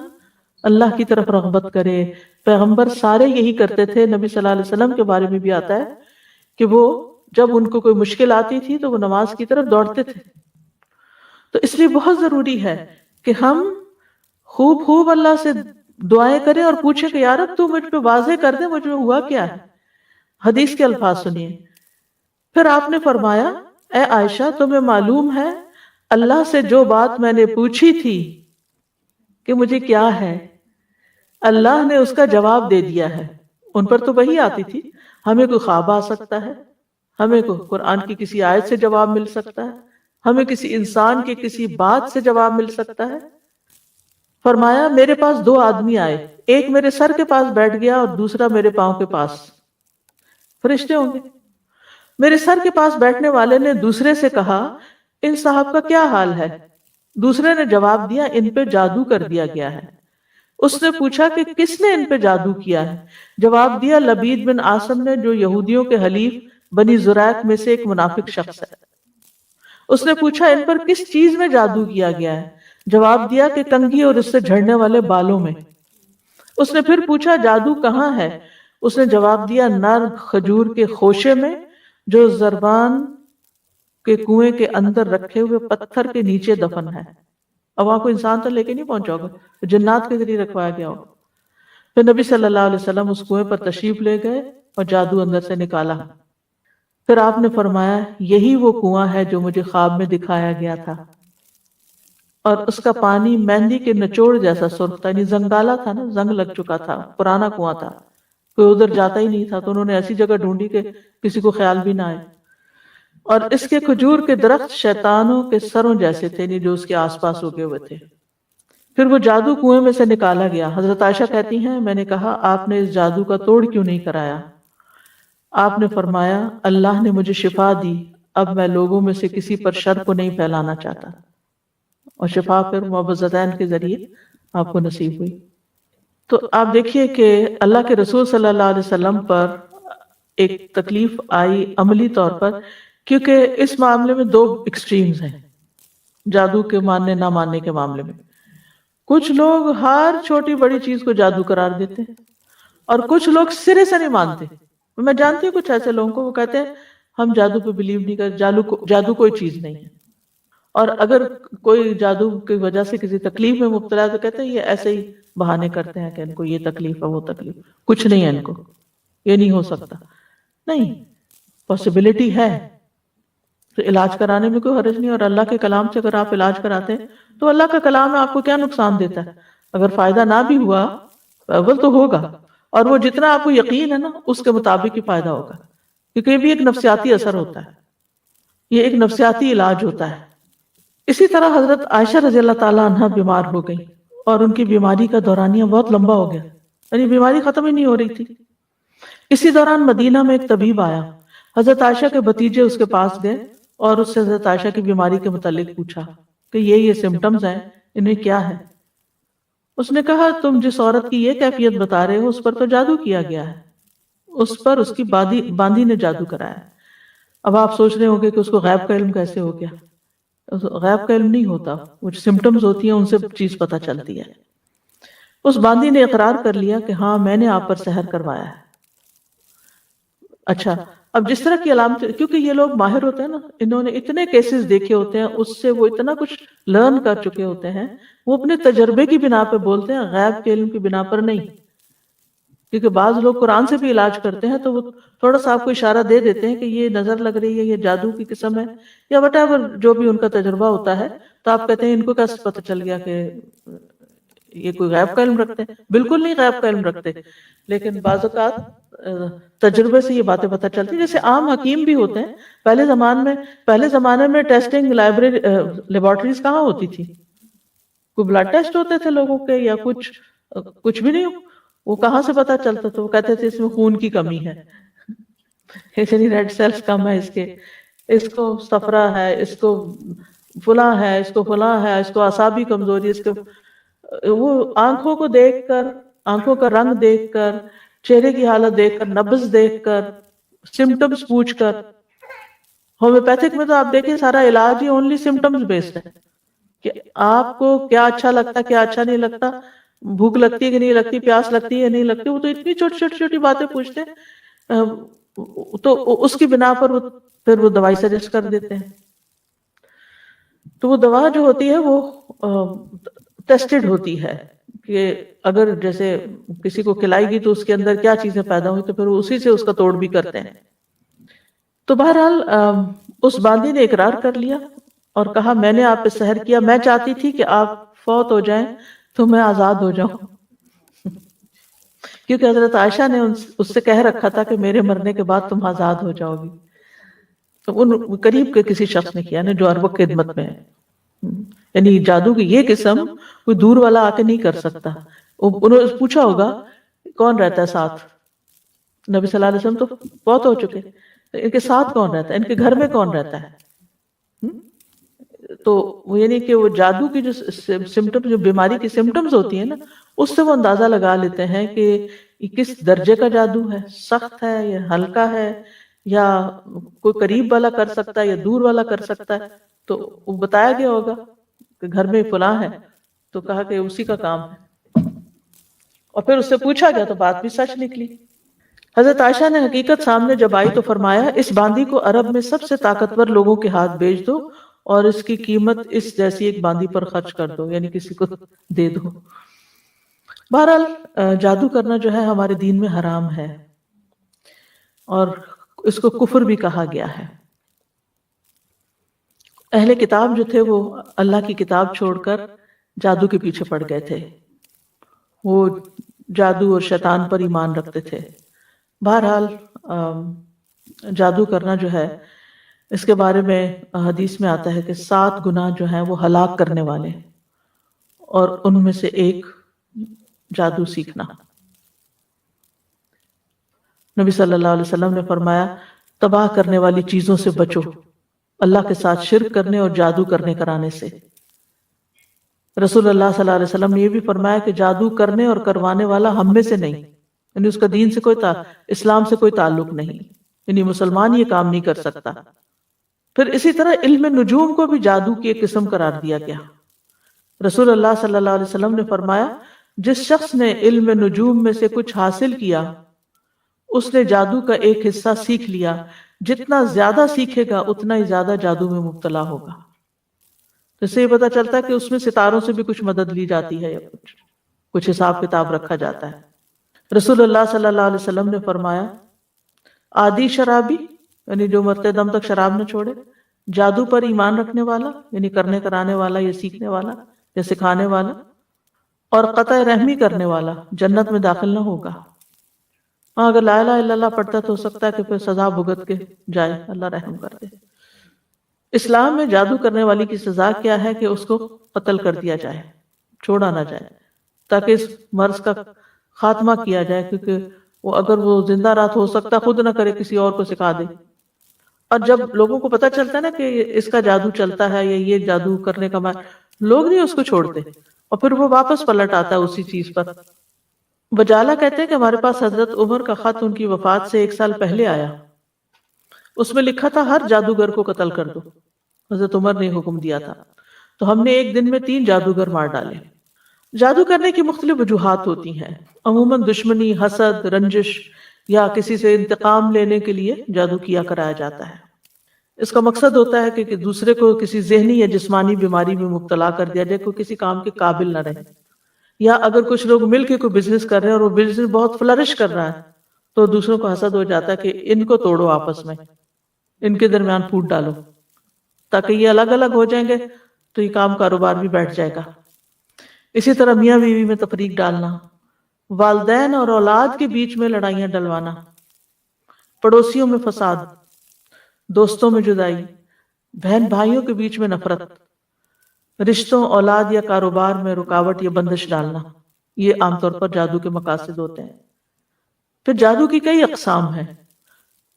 اللہ کی طرف رغبت کرے۔ پیغمبر سارے یہی کرتے تھے، نبی صلی اللہ علیہ وسلم کے بارے میں بھی آتا ہے کہ وہ جب ان کو کوئی مشکل آتی تھی تو وہ نماز کی طرف دوڑتے تھے۔ تو اس لیے بہت ضروری ہے کہ ہم خوب اللہ سے دعائیں کریں اور پوچھیں کہ یا رب تو مجھ پہ واضح کر دے مجھ میں ہوا کیا ہے۔ حدیث کے الفاظ سنیے، پھر آپ نے فرمایا اے عائشہ تمہیں معلوم ہے اللہ سے جو بات میں نے پوچھی تھی کہ مجھے کیا ہے، اللہ نے اس کا جواب دے دیا ہے۔ ان پر تو وہی آتی تھی، ہمیں کوئی خواب آ سکتا ہے، ہمیں کوئی قرآن کی کسی آیت سے جواب مل سکتا ہے، ہمیں کسی انسان کی کسی بات سے جواب مل سکتا ہے۔ فرمایا میرے پاس 2 آدمی آئے، ایک میرے سر کے پاس بیٹھ گیا اور دوسرا میرے پاؤں کے پاس۔ فرشتے ہوں گے۔ میرے سر کے پاس بیٹھنے والے نے دوسرے سے کہا ان صاحب کا کیا حال ہے؟ دوسرے نے جواب دیا ان پہ جادو کر دیا گیا ہے۔ اس نے پوچھا کہ کس نے ان پہ جادو کیا ہے؟ جواب دیا لبید بن عاصم نے، جو یہودیوں کے حلیف بنی زریق میں سے ایک منافق شخص ہے۔ اس نے پوچھا ان پر کس چیز میں جادو کیا گیا ہے؟ جواب دیا کہ کنگھی اور اس سے جھڑنے والے بالوں میں۔ اس نے پھر پوچھا جادو کہاں ہے؟ اس نے جواب دیا نر کھجور کے خوشے میں جو زربان کے کنویں کے اندر رکھے ہوئے پتھر کے نیچے دفن ہے. اب وہاں کو انسان تو لے کے نہیں پہنچا ہوگا، تو جنات کے ذریعے رکھوایا گیا ہوگا. پھر نبی صلی اللہ علیہ وسلم اس کنویں پر تشریف لے گئے اور جادو اندر سے نکالا. پھر آپ نے فرمایا یہی وہ کنواں ہے جو مجھے خواب میں دکھایا گیا تھا، اور اس کا پانی مہندی کے نچوڑ جیسا سرخ تھا. یعنی زنگالا تھا نا، زنگ لگ چکا تھا، پرانا کنواں تھا، کوئی ادھر جاتا ہی نہیں تھا. تو انہوں نے ایسی جگہ ڈھونڈی کہ کسی کو خیال بھی نہ آئے. اور اس کے کھجور کے درخت شیطانوں کے سروں جیسے تھے، جو اس کے آس پاس اگے ہوئے تھے. پھر وہ جادو کنویں میں سے نکالا گیا. حضرت عائشہ کہتی ہیں میں نے کہا آپ نے اس جادو کا توڑ کیوں نہیں کرایا؟ آپ نے فرمایا اللہ نے مجھے شفا دی، اب میں لوگوں میں سے کسی پر شر کو نہیں پھیلانا چاہتا. اور شفا پھر معوذتین کے ذریعے آپ کو نصیب ہوئی. تو آپ دیکھیے کہ اللہ کے رسول صلی اللہ علیہ وسلم پر ایک تکلیف آئی عملی طور پر، کیونکہ اس معاملے میں دو ایکسٹریمز ہیں جادو کے ماننے نہ ماننے کے معاملے میں. کچھ لوگ ہر چھوٹی بڑی چیز کو جادو قرار دیتے ہیں، اور کچھ لوگ سرے سے نہیں مانتے. میں جانتی ہوں کچھ ایسے لوگوں کو، وہ کہتے ہیں ہم جادو پہ بلیو نہیں کرتے، جادو کوئی چیز نہیں ہے. اور اگر کوئی جادو کی وجہ سے کسی تکلیف میں مبتلا ہے تو کہتے ہیں یہ ایسے ہی بہانے کرتے ہیں کہ ان کو یہ تکلیف ہے وہ تکلیف، کچھ نہیں ہے ان کو، یہ نہیں ہو سکتا. نہیں، پاسبلٹی ہے. تو علاج کرانے میں کوئی حرج نہیں. اور اللہ کے کلام سے اگر آپ علاج کراتے ہیں تو اللہ کا کلام آپ کو کیا نقصان دیتا ہے؟ اگر فائدہ نہ بھی ہوا اول تو ہوگا، اور وہ جتنا آپ کو یقین ہے نا اس کے مطابق ہی فائدہ ہوگا، کیونکہ یہ بھی ایک نفسیاتی اثر ہوتا ہے، یہ ایک نفسیاتی علاج ہوتا ہے. اسی طرح حضرت عائشہ رضی اللہ تعالی عنہ بیمار ہو گئی، اور ان کی بیماری کا دورانیہ بہت لمبا ہو گیا، یعنی بیماری ختم ہی نہیں ہو رہی تھی. اسی دوران مدینہ میں ایک طبیب آیا. حضرت عائشہ کے بھتیجے اس کے پاس گئے اور اس سے حضرت عائشہ کی بیماری کے متعلق پوچھا کہ یہ سمٹمز ہیں، انہیں کیا ہے؟ اس نے کہا تم جس عورت کی یہ کیفیت بتا رہے ہو اس پر تو جادو کیا گیا ہے، اس پر اس کی باندھی نے جادو کرایا. اب آپ سوچ رہے ہوں گے کہ اس کو غیب کا علم کیسے ہو گیا؟ غیب کا علم نہیں ہوتا، وہ سمٹمز ہوتی ہیں ان سے چیز پتہ چلتی ہے. اس باندھی نے اقرار کر لیا کہ ہاں میں نے آپ پر سحر کروایا ہے. اچھا، اب جس طرح کی علامت، کیونکہ یہ لوگ ماہر ہوتے ہیں نا، انہوں نے اتنے کیسز دیکھے ہوتے ہیں، اس سے وہ اتنا کچھ لرن کر چکے ہوتے ہیں، وہ اپنے تجربے کی بنا پہ بولتے ہیں، غیب کے علم کی بنا پر نہیں. کیونکہ بعض لوگ قرآن سے بھی علاج کرتے ہیں تو وہ تھوڑا سا آپ کو اشارہ دے دیتے ہیں کہ یہ نظر لگ رہی ہے، یہ جادو کی قسم ہے، یا وٹ ایور جو بھی ان کا تجربہ ہوتا ہے. تو آپ کہتے ہیں ان کو کیسے پتہ چل گیا کہ یہ کوئی غیب کا علم رکھتے ہیں؟ بالکل نہیں غیب کا علم رکھتے، لیکن بعض اوقات تجربے سے یہ باتیں پتہ چلتی ہیں. جیسے عام حکیم بھی ہوتے ہیں. پہلے زمانے میں ٹیسٹنگ لیبارٹریز کہاں ہوتی تھی؟ کوئی بلڈ ٹیسٹ ہوتے تھے لوگوں کے یا کچھ بھی نہیں. وہ کہاں سے پتہ چلتا تھا؟ وہ کہتے تھے اس میں خون کی کمی ہے، یعنی ریڈ سیلز کم ہے، اس کو صفرا ہے، اس کو فلاں ہے، اس کو فلاں ہے، اس کو اعصابی کمزوری، اس کو وہ آنکھوں کو دیکھ کر، آنکھوں کا رنگ دیکھ کر، چہرے کی حالت دیکھ کر، نبض دیکھ کر، سمٹمز پوچھ کر. ہومیوپیتھک میں تو آپ دیکھیں سارا علاج ہی اونلی سمٹمز بیسڈ ہے کہ آپ کو کیا اچھا لگتا، کیا اچھا نہیں لگتا، بھوک لگتی ہے کہ نہیں لگتی، پیاس لگتی ہے نہیں لگتی. وہ تو اتنی چھوٹی باتیں پوچھتے ہیں، تو اس کی بنا پر پھر وہ دوائی سجیسٹ کر دیتے ہیں. تو وہ دوا جو ہوتی ہے وہ ٹیسٹڈ ہوتی ہے کہ اگر جیسے کسی کو کھلائے گی تو اس کے اندر کیا چیزیں پیدا ہوئی، تو پھر وہ اسی سے اس کا توڑ بھی کرتے ہیں. تو بہرحال اس باندھی نے اقرار کر لیا اور کہا میں نے آپ پہ سحر کیا، میں چاہتی تھی کہ آپ فوت ہو جائیں تو میں آزاد ہو جاؤں، کیونکہ حضرت عائشہ نے اس سے کہہ رکھا تھا کہ میرے مرنے کے بعد تم آزاد ہو جاؤ گی. تو ان قریب کے کسی شخص نے کیا نا جو ہر وقت خدمت میں ہے. یعنی جادو کی یہ قسم کوئی دور والا آ کے نہیں کر سکتا. انہوں نے پوچھا ہوگا کون رہتا ہے ساتھ؟ نبی صلی اللہ علیہ وسلم تو بہت ہو چکے، ان کے ساتھ کون رہتا ہے، ان کے گھر میں کون رہتا ہے؟ تو وہ یعنی کہ وہ جادو کی جو سمٹم، جو بیماری کی سمٹمز ہوتی ہیں نا، اس سے وہ اندازہ لگا لیتے ہیں کہ یہ کس درجے کا جادو ہے، سخت ہے یا ہلکا ہے، یا کوئی قریب والا کر سکتا ہے یا دور والا کر سکتا ہے. تو وہ بتایا گیا ہوگا کہ گھر میں فلاں ہے، تو کہا کہ اسی کا کام ہے، اور پھر اس سے پوچھا گیا تو بات بھی سچ نکلی. حضرت عائشہ نے حقیقت سامنے جب آئی تو فرمایا اس باندی کو عرب میں سب سے طاقتور لوگوں کے ہاتھ بیچ دو اور اس کی قیمت اس جیسی ایک باندی پر خرچ کر دو، یعنی کسی کو دے دو۔ بہرحال جادو کرنا جو ہے ہمارے دین میں حرام ہے اور اس کو کفر بھی کہا گیا ہے۔ اہل کتاب جو تھے وہ اللہ کی کتاب چھوڑ کر جادو کے پیچھے پڑ گئے تھے، وہ جادو اور شیطان پر ایمان رکھتے تھے۔ بہرحال جادو کرنا جو ہے اس کے بارے میں حدیث میں آتا ہے کہ 7 گناہ جو ہیں وہ ہلاک کرنے والے، اور ان میں سے ایک جادو سیکھنا۔ نبی صلی اللہ علیہ وسلم نے فرمایا تباہ کرنے والی چیزوں سے بچو، اللہ کے ساتھ شرک کرنے اور جادو کرنے کرانے سے۔ رسول اللہ صلی اللہ علیہ وسلم نے یہ بھی فرمایا کہ جادو کرنے اور کروانے والا ہم میں سے نہیں، یعنی اس کا دین سے اسلام سے کوئی تعلق نہیں، یعنی مسلمان یہ کام نہیں کر سکتا۔ پھر اسی طرح علم نجوم کو بھی جادو کی ایک قسم قرار دیا گیا۔ رسول اللہ صلی اللہ علیہ وسلم نے فرمایا جس شخص نے علم نجوم میں سے کچھ حاصل کیا اس نے جادو کا ایک حصہ سیکھ لیا، جتنا زیادہ سیکھے گا اتنا ہی زیادہ جادو میں مبتلا ہوگا۔ تو اس سے یہ پتا چلتا ہے کہ اس میں ستاروں سے بھی کچھ مدد لی جاتی ہے یا کچھ حساب کتاب رکھا جاتا ہے۔ رسول اللہ صلی اللہ علیہ وسلم نے فرمایا عادی شرابی، یعنی جو مرتے دم تک شراب نہ چھوڑے، جادو پر ایمان رکھنے والا، یعنی کرنے کرانے والا یا سیکھنے والا یا سکھانے والا، اور قطع رحمی کرنے والا جنت میں داخل نہ ہوگا۔ اگر لا الہ الا اللہ پڑھتا تو ہو سکتا ہے کہ پھر سزا بھگت کے جائے، اللہ رحم کر دے۔ اسلام میں جادو کرنے والی کی سزا کیا ہے کہ اس کو قتل کر دیا جائے، چھوڑا نہ جائے، تاکہ اس مرض کا خاتمہ کیا جائے، کیونکہ اگر وہ زندہ رات ہو سکتا خود نہ کرے، کسی اور کو سکھا دے۔ اور جب لوگوں کو پتہ چلتا ہے نا کہ اس کا جادو چلتا ہے یا یہ جادو کرنے کا لوگ نہیں اس کو چھوڑتے، اور پھر وہ واپس پلٹ آتا ہے اسی چیز پر۔ بجالہ کہتے ہیں کہ ہمارے پاس حضرت عمر کا خط ان کی وفات سے 1 سال پہلے آیا، اس میں لکھا تھا ہر جادوگر کو قتل کر دو۔ حضرت عمر نے حکم دیا تھا، تو ہم نے ایک دن میں 3 جادوگر مار ڈالے۔ جادو کرنے کی مختلف وجوہات ہوتی ہیں، عموماً دشمنی، حسد، رنجش یا کسی سے انتقام لینے کے لیے جادو کیا کرایا جاتا ہے۔ اس کا مقصد ہوتا ہے کہ دوسرے کو کسی ذہنی یا جسمانی بیماری میں مبتلا کر دیا جائے، کوئی کسی کام کے قابل نہ رہے، یا اگر کچھ لوگ مل کے کوئی بزنس کر رہے ہیں اور وہ بزنس بہت فلرش کر رہا ہے تو دوسروں کو حسد ہو جاتا ہے کہ ان کو توڑو، آپس میں ان کے درمیان پھوٹ ڈالو تاکہ یہ الگ الگ ہو جائیں گے تو یہ کام کاروبار بھی بیٹھ جائے گا۔ اسی طرح میاں بیوی میں تفریق ڈالنا، والدین اور اولاد کے بیچ میں لڑائیاں ڈلوانا، پڑوسیوں میں فساد، دوستوں میں جدائی، بہن بھائیوں کے بیچ میں نفرت، رشتوں، اولاد یا کاروبار میں رکاوٹ یا بندش ڈالنا، یہ عام طور پر جادو کے مقاصد ہوتے ہیں۔ پھر جادو کی کئی اقسام ہیں۔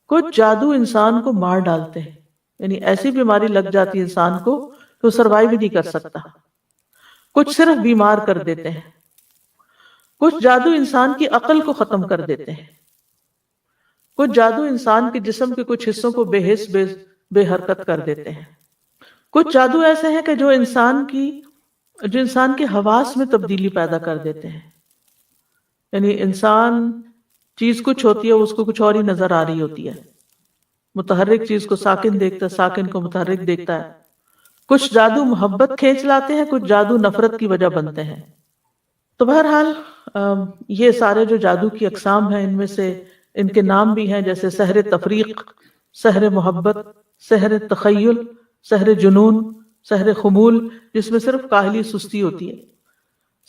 کچھ جادو انسان کو مار ڈالتے ہیں، یعنی ایسی بیماری لگ جاتی ہے انسان کو تو سروائیو بھی نہیں کر سکتا۔ کچھ صرف بیمار کر دیتے ہیں۔ کچھ جادو انسان کی عقل کو ختم کر دیتے ہیں۔ کچھ جادو انسان کے جسم کے کچھ حصوں کو بے حس بے حرکت کر دیتے ہیں۔ کچھ جادو ایسے ہیں کہ جو انسان کے حواس میں تبدیلی پیدا کر دیتے ہیں، یعنی انسان چیز کچھ ہوتی ہے، اس کو کچھ اور ہی نظر آ رہی ہوتی ہے۔ متحرک چیز کو ساکن دیکھتا ہے، ساکن کو متحرک دیکھتا ہے۔ کچھ جادو محبت کھینچ لاتے ہیں، کچھ جادو نفرت کی وجہ بنتے ہیں۔ تو بہرحال یہ سارے جو جادو کی اقسام ہیں ان میں سے ان کے نام بھی ہیں، جیسے سحر تفریق، سحر محبت، سحر تخیل، سحر جنون، سحر خمول جس میں صرف کاہلی سستی ہوتی ہے،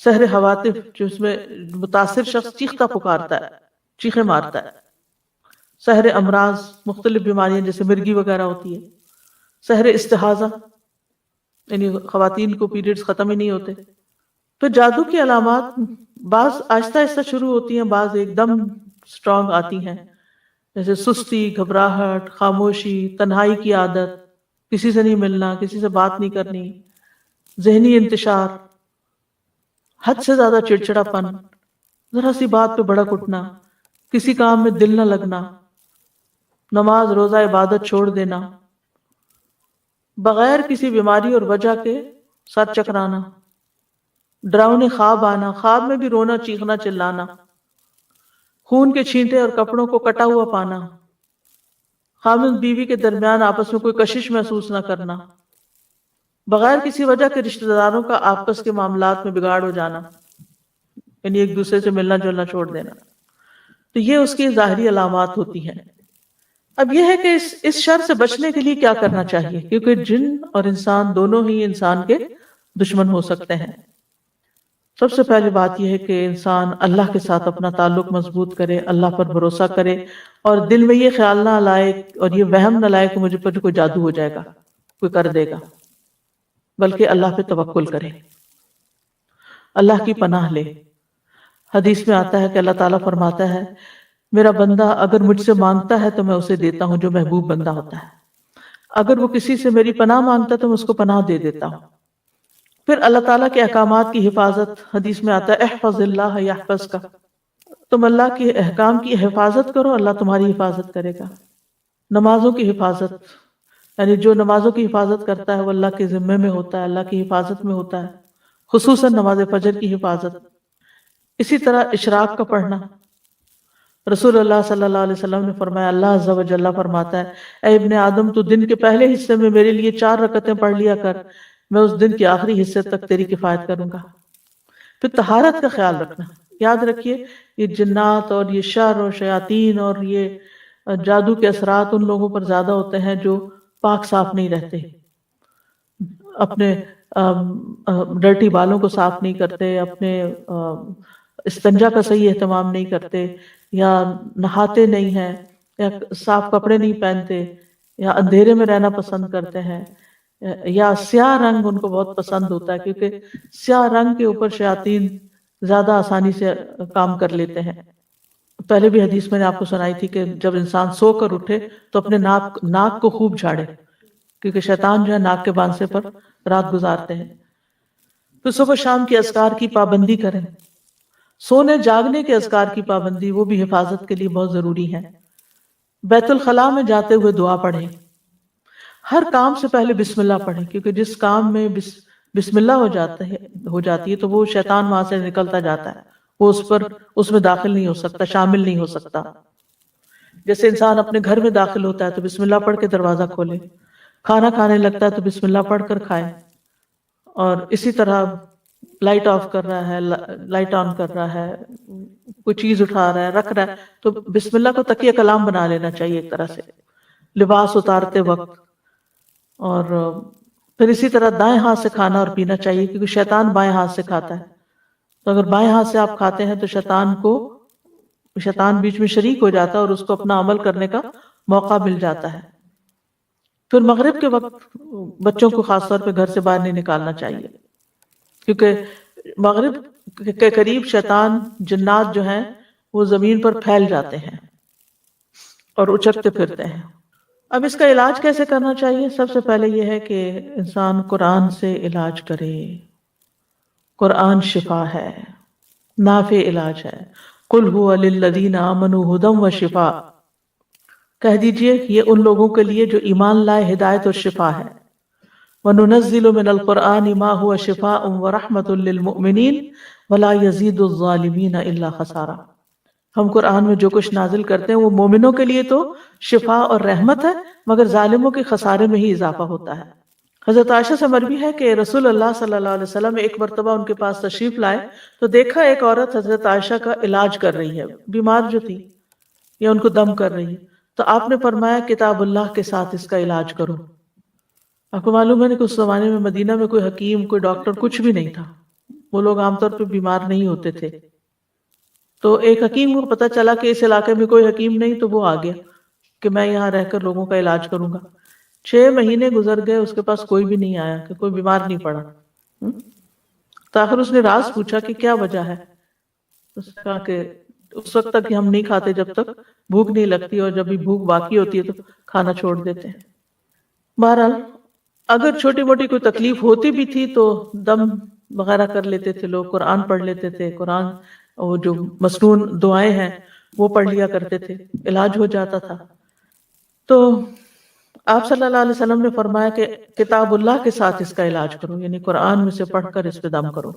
سحر حواتف جس میں متاثر شخص چیختا پکارتا ہے، چیخیں مارتا ہے، سحر امراض مختلف بیماریاں جیسے مرگی وغیرہ ہوتی ہے، سحر استحاضہ یعنی خواتین کو پیریڈز ختم ہی نہیں ہوتے۔ تو جادو کی علامات بعض آہستہ آہستہ شروع ہوتی ہیں، بعض ایک دم سٹرونگ آتی ہیں، جیسے سستی، گھبراہٹ، خاموشی، تنہائی کی عادت، کسی سے نہیں ملنا، کسی سے بات نہیں کرنی، ذہنی انتشار، حد سے زیادہ چڑچڑا پن، ذرا سی بات پہ بھڑک اٹھنا، کسی کام میں دل نہ لگنا، نماز روزہ عبادت چھوڑ دینا، بغیر کسی بیماری اور وجہ کے سر چکرانا، ڈراؤنے خواب آنا، خواب میں بھی رونا، چیخنا، چلانا، خون کے چھینٹے اور کپڑوں کو کٹا ہوا پانا، خامند بیوی کے درمیان آپس میں کوئی کشش محسوس نہ کرنا، بغیر کسی وجہ کے رشتہ داروں کا آپس کے معاملات میں بگاڑ ہو جانا، یعنی ایک دوسرے سے ملنا جلنا چھوڑ دینا، تو یہ اس کی ظاہری علامات ہوتی ہیں۔ اب یہ ہے کہ اس شر سے بچنے کے لیے کیا کرنا چاہیے، کیونکہ جن اور انسان دونوں ہی انسان کے دشمن ہو سکتے ہیں۔ سب سے پہلی بات یہ ہے کہ انسان اللہ کے ساتھ اپنا تعلق مضبوط کرے، اللہ پر بھروسہ کرے، اور دل میں یہ خیال نہ لائے اور یہ وہم نہ لائے کہ مجھے پر کوئی جادو ہو جائے گا، کوئی کر دے گا، بلکہ اللہ پہ توکل کرے، اللہ کی پناہ لے۔ حدیث میں آتا ہے کہ اللہ تعالیٰ فرماتا ہے میرا بندہ اگر مجھ سے مانگتا ہے تو میں اسے دیتا ہوں جو محبوب بندہ ہوتا ہے، اگر وہ کسی سے میری پناہ مانگتا ہے تو میں اس کو پناہ دے دیتا ہوں۔ پھر اللہ تعالیٰ کے احکامات کی حفاظت، حدیث میں آتا ہے احفظ اللہ یحفظ کا، تم اللہ کے احکام کی حفاظت کرو، اللہ تمہاری حفاظت کرے گا۔ نمازوں کی حفاظت، یعنی جو نمازوں کی حفاظت کرتا ہے وہ اللہ کے ذمے میں ہوتا ہے، اللہ کی حفاظت میں ہوتا ہے، خصوصاً نماز فجر کی حفاظت۔ اسی طرح اشراق کا پڑھنا، رسول اللہ صلی اللہ علیہ وسلم نے فرمایا اللہ عز و جل فرماتا ہے اے ابن آدم تو دن کے پہلے حصے میں میرے لیے 4 رکعتیں پڑھ لیا کر، میں اس دن کے آخری حصے تک تیری کفایت کروں گا۔ پھر طہارت کا خیال رکھنا، یاد رکھیے یہ جنات اور یہ شر اور شیاطین اور یہ جادو کے اثرات ان لوگوں پر زیادہ ہوتے ہیں جو پاک صاف نہیں رہتے، اپنے ڈرٹی بالوں کو صاف نہیں کرتے، اپنے استنجا کا صحیح اہتمام نہیں کرتے، یا نہاتے نہیں ہیں، یا صاف کپڑے نہیں پہنتے، یا اندھیرے میں رہنا پسند کرتے ہیں، یا سیاہ رنگ ان کو بہت پسند ہوتا ہے کیونکہ سیاہ رنگ کے اوپر شیاطین زیادہ آسانی سے کام کر لیتے ہیں۔ پہلے بھی حدیث میں نے آپ کو سنائی تھی کہ جب انسان سو کر اٹھے تو اپنے ناک کو خوب جھاڑے، کیونکہ شیطان جو ہے ناک کے بانسے پر رات گزارتے ہیں۔ تو صبح شام کی اذکار کی پابندی کریں، سونے جاگنے کے اذکار کی پابندی وہ بھی حفاظت کے لیے بہت ضروری ہے۔ بیت الخلاء میں جاتے ہوئے دعا پڑھیں، ہر کام سے پہلے بسم اللہ پڑھیں، کیونکہ جس کام میں بسم اللہ ہو جاتی ہے تو وہ شیطان وہاں سے نکلتا جاتا ہے، وہ اس میں داخل نہیں ہو سکتا، شامل نہیں ہو سکتا۔ جیسے انسان اپنے گھر میں داخل ہوتا ہے تو بسم اللہ پڑھ کے دروازہ کھولے، کھانا کھانے لگتا ہے تو بسم اللہ پڑھ کر کھائے، اور اسی طرح لائٹ آف کر رہا ہے، لائٹ آن کر رہا ہے، کوئی چیز اٹھا رہا ہے، رکھ رہا ہے تو بسم اللہ کو تکیہ کلام بنا لینا چاہیے ایک طرح سے لباس اتارتے وقت۔ اور پھر اسی طرح دائیں ہاتھ سے کھانا اور پینا چاہیے، کیونکہ شیطان بائیں ہاتھ سے کھاتا ہے، تو اگر بائیں ہاتھ سے آپ کھاتے ہیں تو شیطان بیچ میں شریک ہو جاتا ہے اور اس کو اپنا عمل کرنے کا موقع مل جاتا ہے۔ پھر مغرب کے وقت بچوں کو خاص طور پہ گھر سے باہر نہیں نکالنا چاہیے، کیونکہ مغرب کے قریب شیطان جنات جو ہیں وہ زمین پر پھیل جاتے ہیں اور اچکتے پھرتے ہیں۔ اب اس کا علاج کیسے کرنا چاہیے؟ سب سے پہلے یہ ہے کہ انسان قرآن سے علاج کرے، قرآن شفا ہے، نافع علاج ہے۔ قل هو للذین آمنوا ھدی وشفاء، کہہ دیجئے یہ ان لوگوں کے لیے جو ایمان لائے ہدایت اور شفا ہے۔ وَنُنَزِّلُ مِنَ الْقُرْآنِ مَا هُوَ شِفَاءٌ وَرَحْمَةٌ لِّلْمُؤْمِنِينَ وَلَا يَزِيدُ الظَّالِمِينَ إِلَّا خَسَارًا، ہم قرآن میں جو کچھ نازل کرتے ہیں وہ مومنوں کے لیے تو شفا اور رحمت ہے، مگر ظالموں کے خسارے میں ہی اضافہ ہوتا ہے۔ حضرت عائشہ سے مروی ہے کہ رسول اللہ صلی اللہ علیہ وسلم ایک مرتبہ ان کے پاس تشریف لائے تو دیکھا ایک عورت حضرت عائشہ کا علاج کر رہی ہے، بیمار جو تھی یا ان کو دم کر رہی ہے، تو آپ نے فرمایا کتاب اللہ کے ساتھ اس کا علاج کرو۔ آپ کو معلوم ہے کہ اس زمانے میں مدینہ میں کوئی حکیم، کوئی ڈاکٹر کچھ بھی نہیں تھا، وہ لوگ عام طور پہ بیمار نہیں ہوتے تھے۔ تو ایک حکیم کو پتہ چلا کہ اس علاقے میں کوئی حکیم نہیں، تو وہ آ گیا کہ میں یہاں رہ کر لوگوں کا علاج کروں گا۔ 6 مہینے گزر گئے، اس کے پاس کوئی بھی نہیں آیا، کہ کوئی بیمار نہیں پڑا۔ تو آخر اس نے راز پوچھا کہ کیا وجہ ہے؟ اس نے کہا کہ اس وقت تک ہم نہیں کھاتے جب تک بھوک نہیں لگتی، اور جب بھی بھوک باقی ہوتی ہے تو کھانا چھوڑ دیتے ہیں۔ بہرحال اگر چھوٹی موٹی کوئی تکلیف ہوتی بھی تھی تو دم وغیرہ کر لیتے تھے لوگ، قرآن پڑھ لیتے تھے، قرآن وہ جو مسنون دعائیں ہیں وہ پڑھ لیا کرتے تھے، علاج ہو جاتا تھا۔ تو آپ صلی اللہ علیہ وسلم نے فرمایا کہ کتاب اللہ کے ساتھ اس کا علاج کرو، یعنی قرآن میں سے پڑھ کر اس پہ دم کرو۔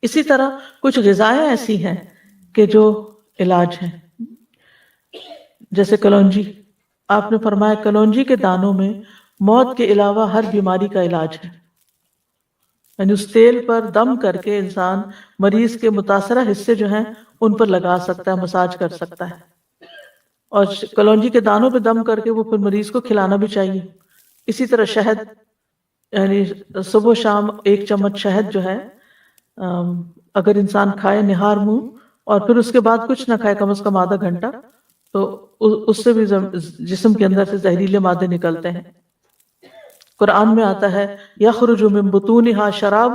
اسی طرح کچھ غذائیں ایسی ہیں کہ جو علاج ہیں. جیسے کلونجی، آپ نے فرمایا کلونجی کے دانوں میں موت کے علاوہ ہر بیماری کا علاج ہے. یعنی اس تیل پر دم کر کے انسان مریض کے متاثرہ حصے جو ہیں ان پر لگا سکتا ہے، مساج کر سکتا ہے. اور کلونجی کے دانوں پہ دم کر کے وہ پھر مریض کو کھلانا بھی چاہیے. اسی طرح شہد، یعنی صبح و شام 1 چمچ شہد جو ہے اگر انسان کھائے نہار منہ، اور پھر اس کے بعد کچھ نہ کھائے کم از کم آدھا گھنٹہ، تو اس سے بھی جسم کے اندر سے زہریلے مادے نکلتے ہیں. قرآن میں آتا ہے یخرج من بطونها شراب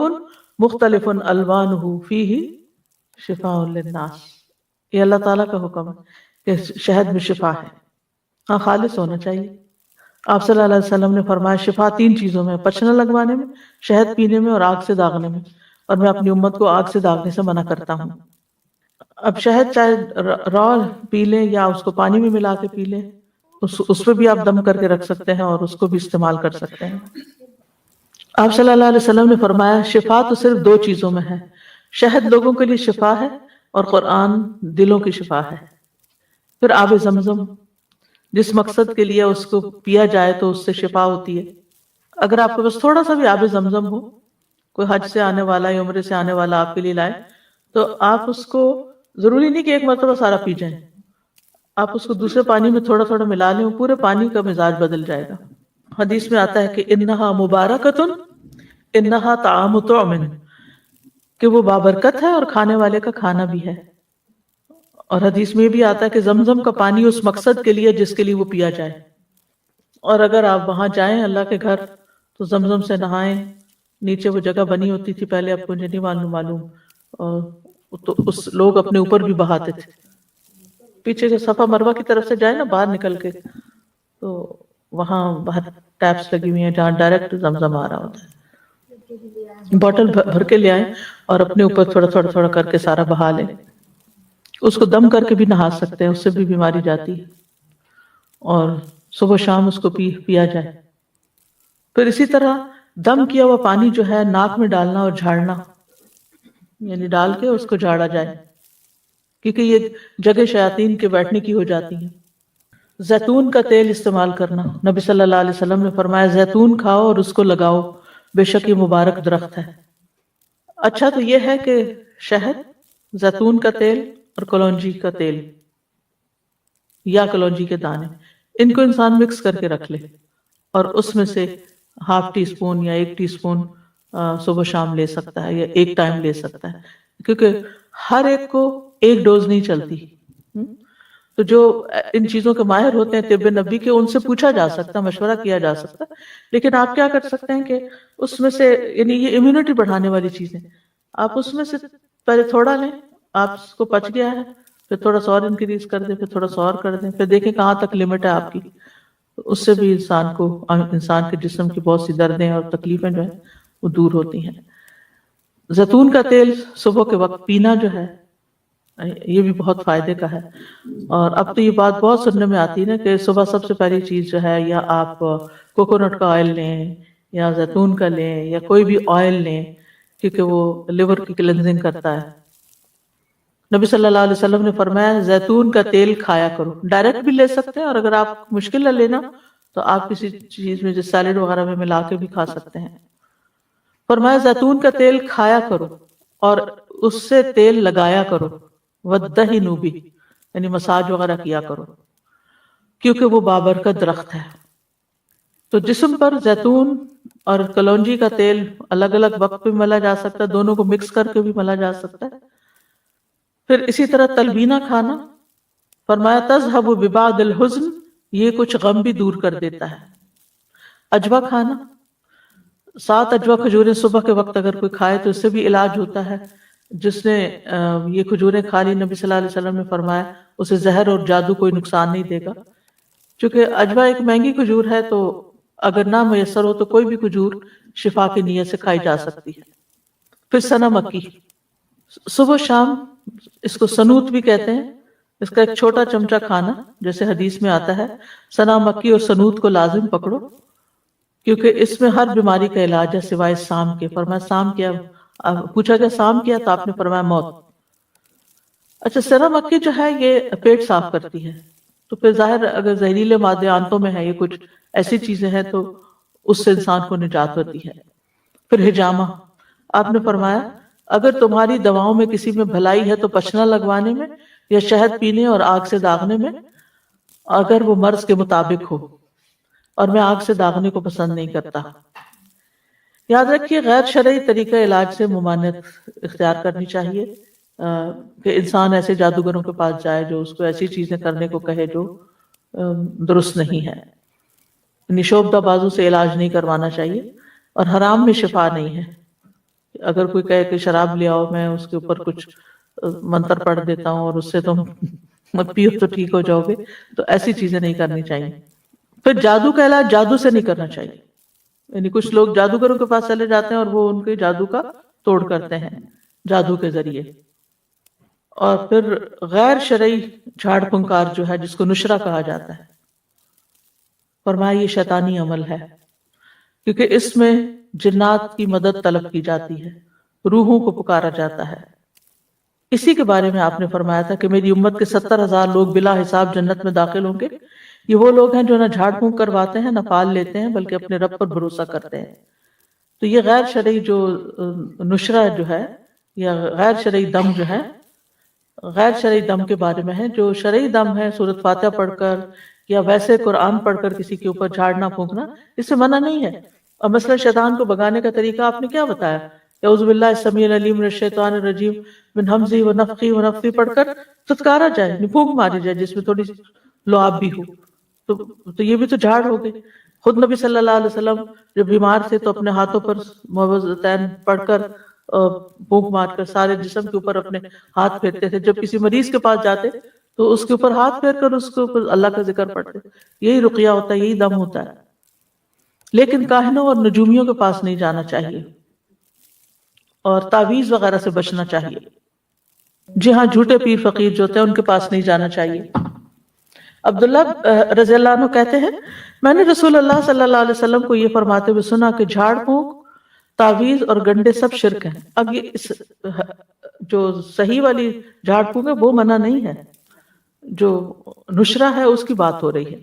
مختلف الوانہ فیہ شفاء للناس. یہ اللہ تعالیٰ کا حکم ہے کہ شہد میں شفا ہے. ہاں، خالص ہونا چاہیے. آپ صلی اللہ علیہ وسلم نے فرمایا شفا 3 چیزوں میں، پچنا لگوانے میں، شہد پینے میں، اور آگ سے داغنے میں. اور میں اپنی امت کو آگ سے داغنے سے منع کرتا ہوں. اب شہد چاہے را پی لیں یا اس کو پانی میں ملا کے پی لیں، اس پہ بھی آپ دم کر کے رکھ سکتے ہیں اور اس کو بھی استعمال کر سکتے ہیں. آپ صلی اللہ علیہ وسلم نے فرمایا شفا تو صرف 2 چیزوں میں ہے، شہد لوگوں کے لیے شفا ہے اور قرآن دلوں کی شفا ہے. پھر آب زمزم، جس مقصد کے لیے اس کو پیا جائے تو اس سے شفا ہوتی ہے. اگر آپ کے پاس تھوڑا سا بھی آب زمزم ہو، کوئی حج سے آنے والا یا عمرے سے آنے والا آپ کے لیے لائے، تو آپ اس کو ضروری نہیں کہ ایک مرتبہ سارا پی جائیں، آپ اس کو دوسرے پانی میں تھوڑا تھوڑا ملا لیں، پورے پانی کا مزاج بدل جائے گا. حدیث میں آتا ہے کہ انہا مبارکتن انہا طعام طعم، کہ وہ بابرکت ہے اور کھانے والے کا کھانا بھی ہے. اور حدیث میں بھی آتا ہے کہ زمزم کا پانی اس مقصد کے لیے جس کے لیے وہ پیا جائے. اور اگر آپ وہاں جائیں اللہ کے گھر تو زمزم سے نہائیں. نیچے وہ جگہ بنی ہوتی تھی پہلے، اب مجھے نہیں معلوم، اور تو اس لوگ اپنے اوپر بھی بہاتے تھے. پیچھے سے صفا مروہ کی طرف سے جائے نا باہر نکل کے، تو وہاں باہر ٹیپس لگی ہوئی ہیں جہاں ڈائریکٹ زمزم آ رہا ہوتا ہے. بوٹل بھر کے لے آئیں اور اپنے اوپر تھوڑا تھوڑا تھوڑا کر کے سارا بہا لیں. اس کو دم کر کے بھی نہا سکتے ہیں، اس سے بھی بیماری جاتی ہے. اور صبح شام اس کو پیا جائے. پھر اسی طرح دم کیا ہوا پانی جو ہے ناک میں ڈالنا اور جھاڑنا، یعنی ڈال کے اس کو جھاڑا جائے، کیونکہ یہ جگہ شیاطین کے بیٹھنے کی ہو جاتی ہیں. زیتون کا تیل استعمال کرنا، نبی صلی اللہ علیہ وسلم نے فرمایا زیتون کھاؤ اور اس کو لگاؤ، بے شک یہ مبارک درخت ہے. اچھا تو یہ ہے کہ شہد، زیتون کا تیل اور کلونجی کا تیل یا کلونجی کے دانے، ان کو انسان مکس کر کے رکھ لے اور اس میں سے ½ ٹی اسپون یا 1 ٹی اسپون صبح شام لے سکتا ہے یا ایک ٹائم لے سکتا ہے، کیونکہ ہر ایک کو ایک ڈوز نہیں چلتی. تو جو ان چیزوں کے ماہر ہوتے ہیں طب نبی کے، ان سے پوچھا جا سکتا، مشورہ کیا جا سکتا. لیکن آپ کیا کر سکتے ہیں کہ اس میں سے، یعنی یہ امیونٹی بڑھانے والی چیزیں، آپ اس میں سے پہلے تھوڑا لیں، آپ اس کو پچ گیا ہے پھر تھوڑا سا اور انکریز کر دیں، پھر تھوڑا سا اور کر دیں، پھر دیکھیں کہاں تک لمٹ ہے آپ کی. اس سے بھی انسان کے جسم کی بہت سی دردیں اور تکلیفیں جو ہیں وہ دور ہوتی ہیں. زیتون کا تیل صبح کے وقت پینا جو ہے یہ بھی بہت فائدے کا ہے. اور اب تو یہ بات بہت سننے میں آتی ہے نا کہ صبح سب سے پہلی چیز جو ہے یا آپ کوکونٹ کا آئل لیں یا زیتون کا لیں یا کوئی بھی آئل لیں، کیونکہ وہ لیور کی کلینزنگ کرتا ہے. نبی صلی اللہ علیہ وسلم نے فرمایا زیتون کا تیل کھایا کرو، ڈائریکٹ بھی لے سکتے ہیں، اور اگر آپ مشکل ہے لینا تو آپ کسی چیز میں جیسے سیلیڈ وغیرہ میں ملا کے بھی کھا سکتے ہیں. فرمایا زیتون کا تیل کھایا کرو اور اس سے تیل لگایا کرو، وَدَّهِنُوا بِهِ، یعنی مساج وغیرہ کیا کرو، کیونکہ وہ بابرکت درخت ہے. تو جسم پر زیتون اور کلونجی کا تیل الگ الگ وقت پہ ملا جا سکتا ہے، دونوں کو مکس کر کے بھی ملا جا سکتا ہے. پھر اسی طرح تلبینہ کھانا، فرمایا تذهب ببعض الحزن، یہ کچھ غم بھی دور کر دیتا ہے. اجوا کھانا، 7 اجوا کھجوریں صبح کے وقت اگر کوئی کھائے تو اس سے بھی علاج ہوتا ہے. جس نے یہ کھجوریں کھا لی، نبی صلی اللہ علیہ وسلم نے فرمایا اسے زہر اور جادو کوئی نقصان نہیں دے گا. چونکہ اجوا ایک مہنگی کھجور ہے، تو اگر نہ میسر ہو تو کوئی بھی کھجور شفا کی نیت سے کھائی جا سکتی ہے. پھر سنا مکی، صبح شام اس کو سنوت بھی کہتے ہیں، اس کا ایک چھوٹا چمچہ کھانا، جیسے حدیث میں آتا ہے سنا مکی اور سنوت کو لازم پکڑو، کیونکہ اس میں ہر بیماری کا علاج ہے سوائے سام کے. فرمایا سام کیا؟ پوچھا گیا سام کیا؟ تو آپ نے فرمایا موت. اچھا، سرہ مکی جو ہے یہ پیٹ صاف کرتی ہے، تو پھر ظاہر اگر زہریلے مادے آنتوں میں ہے، یہ کچھ ایسی چیزیں ہیں تو اس سے انسان کو نجات ہوتی ہے۔ پھر حجامہ، آپ نے فرمایا اگر تمہاری دواؤں میں کسی میں بھلائی ہے تو پچنا لگوانے میں یا شہد پینے اور آگ سے داغنے میں، اگر وہ مرض کے مطابق ہو، اور میں آگ سے داغنے کو پسند نہیں کرتا۔ یاد رکھیے غیر شرعی طریقہ علاج سے ممانعت اختیار کرنی چاہیے، کہ انسان ایسے جادوگروں کے پاس جائے جو اس کو ایسی چیزیں کرنے کو کہے جو درست نہیں ہے۔ یعنی شعبدہ بازو سے علاج نہیں کروانا چاہیے، اور حرام میں شفا نہیں ہے۔ اگر کوئی کہے کہ شراب لے آؤ، میں اس کے اوپر کچھ منتر پڑھ دیتا ہوں اور اس سے تم مت پیو تو ٹھیک ہو جاؤ گے، تو ایسی چیزیں نہیں کرنی چاہیے۔ پھر جادو کا علاج جادو سے نہیں کرنا چاہیے، یعنی کچھ لوگ جادوگروں کے پاس چلے جاتے ہیں اور وہ ان کے جادو کا توڑ کرتے ہیں جادو کے ذریعے۔ اور پھر غیر شرعی جھاڑ پھنکار جو ہے، جس کو نشرہ کہا جاتا ہے، فرمایا یہ شیطانی عمل ہے، کیونکہ اس میں جنات کی مدد طلب کی جاتی ہے، روحوں کو پکارا جاتا ہے۔ اسی کے بارے میں آپ نے فرمایا تھا کہ میری امت کے 70,000 لوگ بلا حساب جنت میں داخل ہوں گے۔ یہ وہ لوگ ہیں جو نہ جھاڑ پھونک کرواتے ہیں، نہ پال لیتے ہیں، بلکہ اپنے رب پر بھروسہ کرتے ہیں۔ تو یہ غیر شرعی جو نشرہ جو ہے یا غیر شرعی دم جو ہے، غیر شرعی دم کے بارے میں ہے۔ جو شرعی دم ہے سورۃ فاتحہ پڑھ کر یا ویسے قرآن پڑھ کر کسی کے اوپر جھاڑنا پھونکنا، اس سے منع نہیں ہے۔ اور مثلا شیطان کو بگانے کا طریقہ آپ نے کیا بتایا؟ اعوذ باللہ السمیع العلیم من الشیطان الرجیم من ہمزہ ونفخہ ونفثہ پڑھ کر پھٹکارا جائے، یعنی پھونک ماری جائے جس میں تھوڑی لعاب بھی ہو، تو یہ بھی تو جھاڑ ہو گئی۔ خود نبی صلی اللہ علیہ وسلم جب بیمار تھے تو اپنے ہاتھوں پر معوذتین پڑھ کر پھونک مار کر سارے جسم کے اوپر اپنے ہاتھ پھیرتے تھے۔ جب کسی مریض کے پاس جاتے تو اس کے اوپر ہاتھ پھیر کر اس کے اوپر اللہ کا ذکر پڑھتے۔ یہی رقیہ ہوتا ہے، یہی دم ہوتا ہے۔ لیکن کاہنوں اور نجومیوں کے پاس نہیں جانا چاہیے، اور تعویذ وغیرہ سے بچنا چاہیے۔ جی ہاں، جھوٹے پیر فقیر جو ہوتے ہیں ان کے پاس نہیں جانا چاہیے۔ عبداللہ رضی اللہ عنہ کہتے ہیں میں نے رسول اللہ صلی اللہ علیہ وسلم کو یہ فرماتے ہوئے سنا کہ جھاڑ پھونک، تعویذ اور گنڈے سب شرک ہیں۔ اب یہ جو صحیح والی جھاڑ پھونک ہے وہ منع نہیں ہے، جو نشرہ ہے اس کی بات ہو رہی ہے۔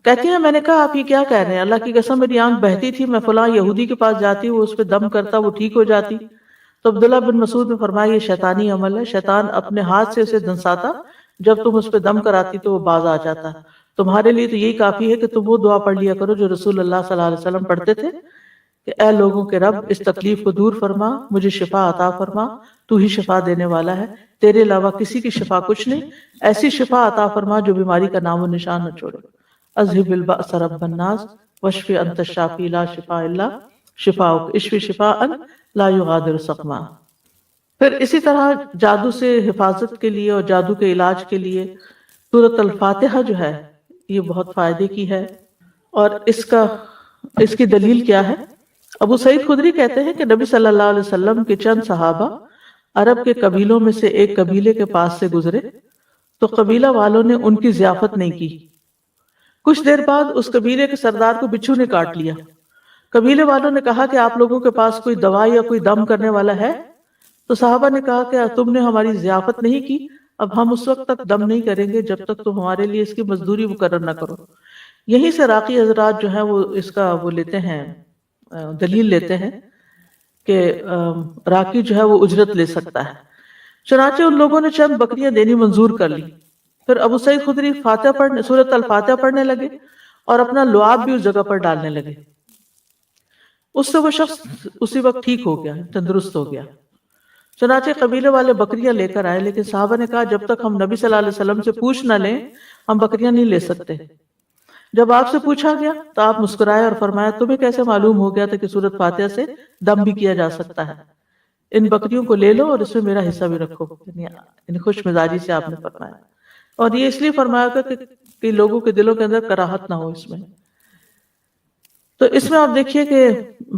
کہتی ہیں میں نے کہا آپ یہ کیا کہہ رہے ہیں؟ اللہ کی قسم میری آنکھ بہتی تھی، میں فلاں یہودی کے پاس جاتی، وہ اس پہ دم کرتا، وہ ٹھیک ہو جاتی۔ تو عبداللہ بن مسعود نے فرمایا یہ شیطانی عمل ہے، شیطان اپنے ہاتھ سے اسے دھنساتا، جب تم اس پہ دم کراتی تو وہ باز آ جاتا۔ تمہارے لیے تو یہی کافی ہے کہ تم وہ دعا پڑھ لیا کرو جو رسول اللہ صلی اللہ علیہ وسلم پڑھتے تھے کہ اے لوگوں کے رب اس تکلیف کو دور فرما، مجھے شفا عطا فرما، تو ہی شفا دینے والا ہے، تیرے علاوہ کسی کی شفا کچھ نہیں، ایسی شفا عطا فرما جو بیماری کا نام و نشان نہ چھوڑے۔ اذهب البأس رب الناس واشف انت الشافی لا شفاء الا شفاؤک اشف شفاء لا یغادر سقما۔ پھر اسی طرح جادو سے حفاظت کے لیے اور جادو کے علاج کے لیے سورۃ الفاتحہ جو ہے یہ بہت فائدے کی ہے۔ اور اس کی دلیل کیا ہے؟ ابو سعید خدری کہتے ہیں کہ نبی صلی اللہ علیہ وسلم کے چند صحابہ عرب کے قبیلوں میں سے ایک قبیلے کے پاس سے گزرے تو قبیلہ والوں نے ان کی ضیافت نہیں کی۔ کچھ دیر بعد اس قبیلے کے سردار کو بچھو نے کاٹ لیا۔ قبیلے والوں نے کہا کہ آپ لوگوں کے پاس کوئی دوا یا کوئی دم کرنے والا ہے؟ تو صحابہ نے کہا کہ تم نے ہماری ضیافت نہیں کی، اب ہم اس وقت تک دم نہیں کریں گے جب تک تم ہمارے لیے اس کی مزدوری مقرر نہ کرو۔ یہیں سے راقی حضرات جو ہیں وہ اس کا وہ لیتے ہیں، دلیل لیتے ہیں کہ راقی جو ہے وہ اجرت لے سکتا ہے۔ چنانچہ ان لوگوں نے چند بکریاں دینی منظور کر لی۔ پھر ابو سعید خدری سورۃ الفاتحہ پڑھنے لگے اور اپنا لعاب بھی اس جگہ پر ڈالنے لگے۔ اس سے وہ شخص اسی وقت ٹھیک ہو گیا، تندرست ہو گیا۔ چنانچہ قبیلے والے بکریاں لے کر آئے، لیکن صحابہ نے کہا جب تک ہم نبی صلی اللہ علیہ وسلم سے پوچھ نہ لیں ہم بکریاں نہیں لے سکتے۔ جب آپ سے پوچھا گیا تو آپ مسکرائے اور فرمایا تمہیں کیسے معلوم ہو گیا تھا کہ سورۃ فاتحہ سے دم بھی کیا جا سکتا ہے؟ ان بکریوں کو لے لو اور اس میں میرا حصہ بھی رکھو، یعنی خوش مزاجی سے آپ نے فرمایا۔ اور یہ اس لیے فرمایا گا کہ لوگوں کے دلوں کے اندر کراہت نہ ہو اس میں۔ تو اس میں آپ دیکھیے کہ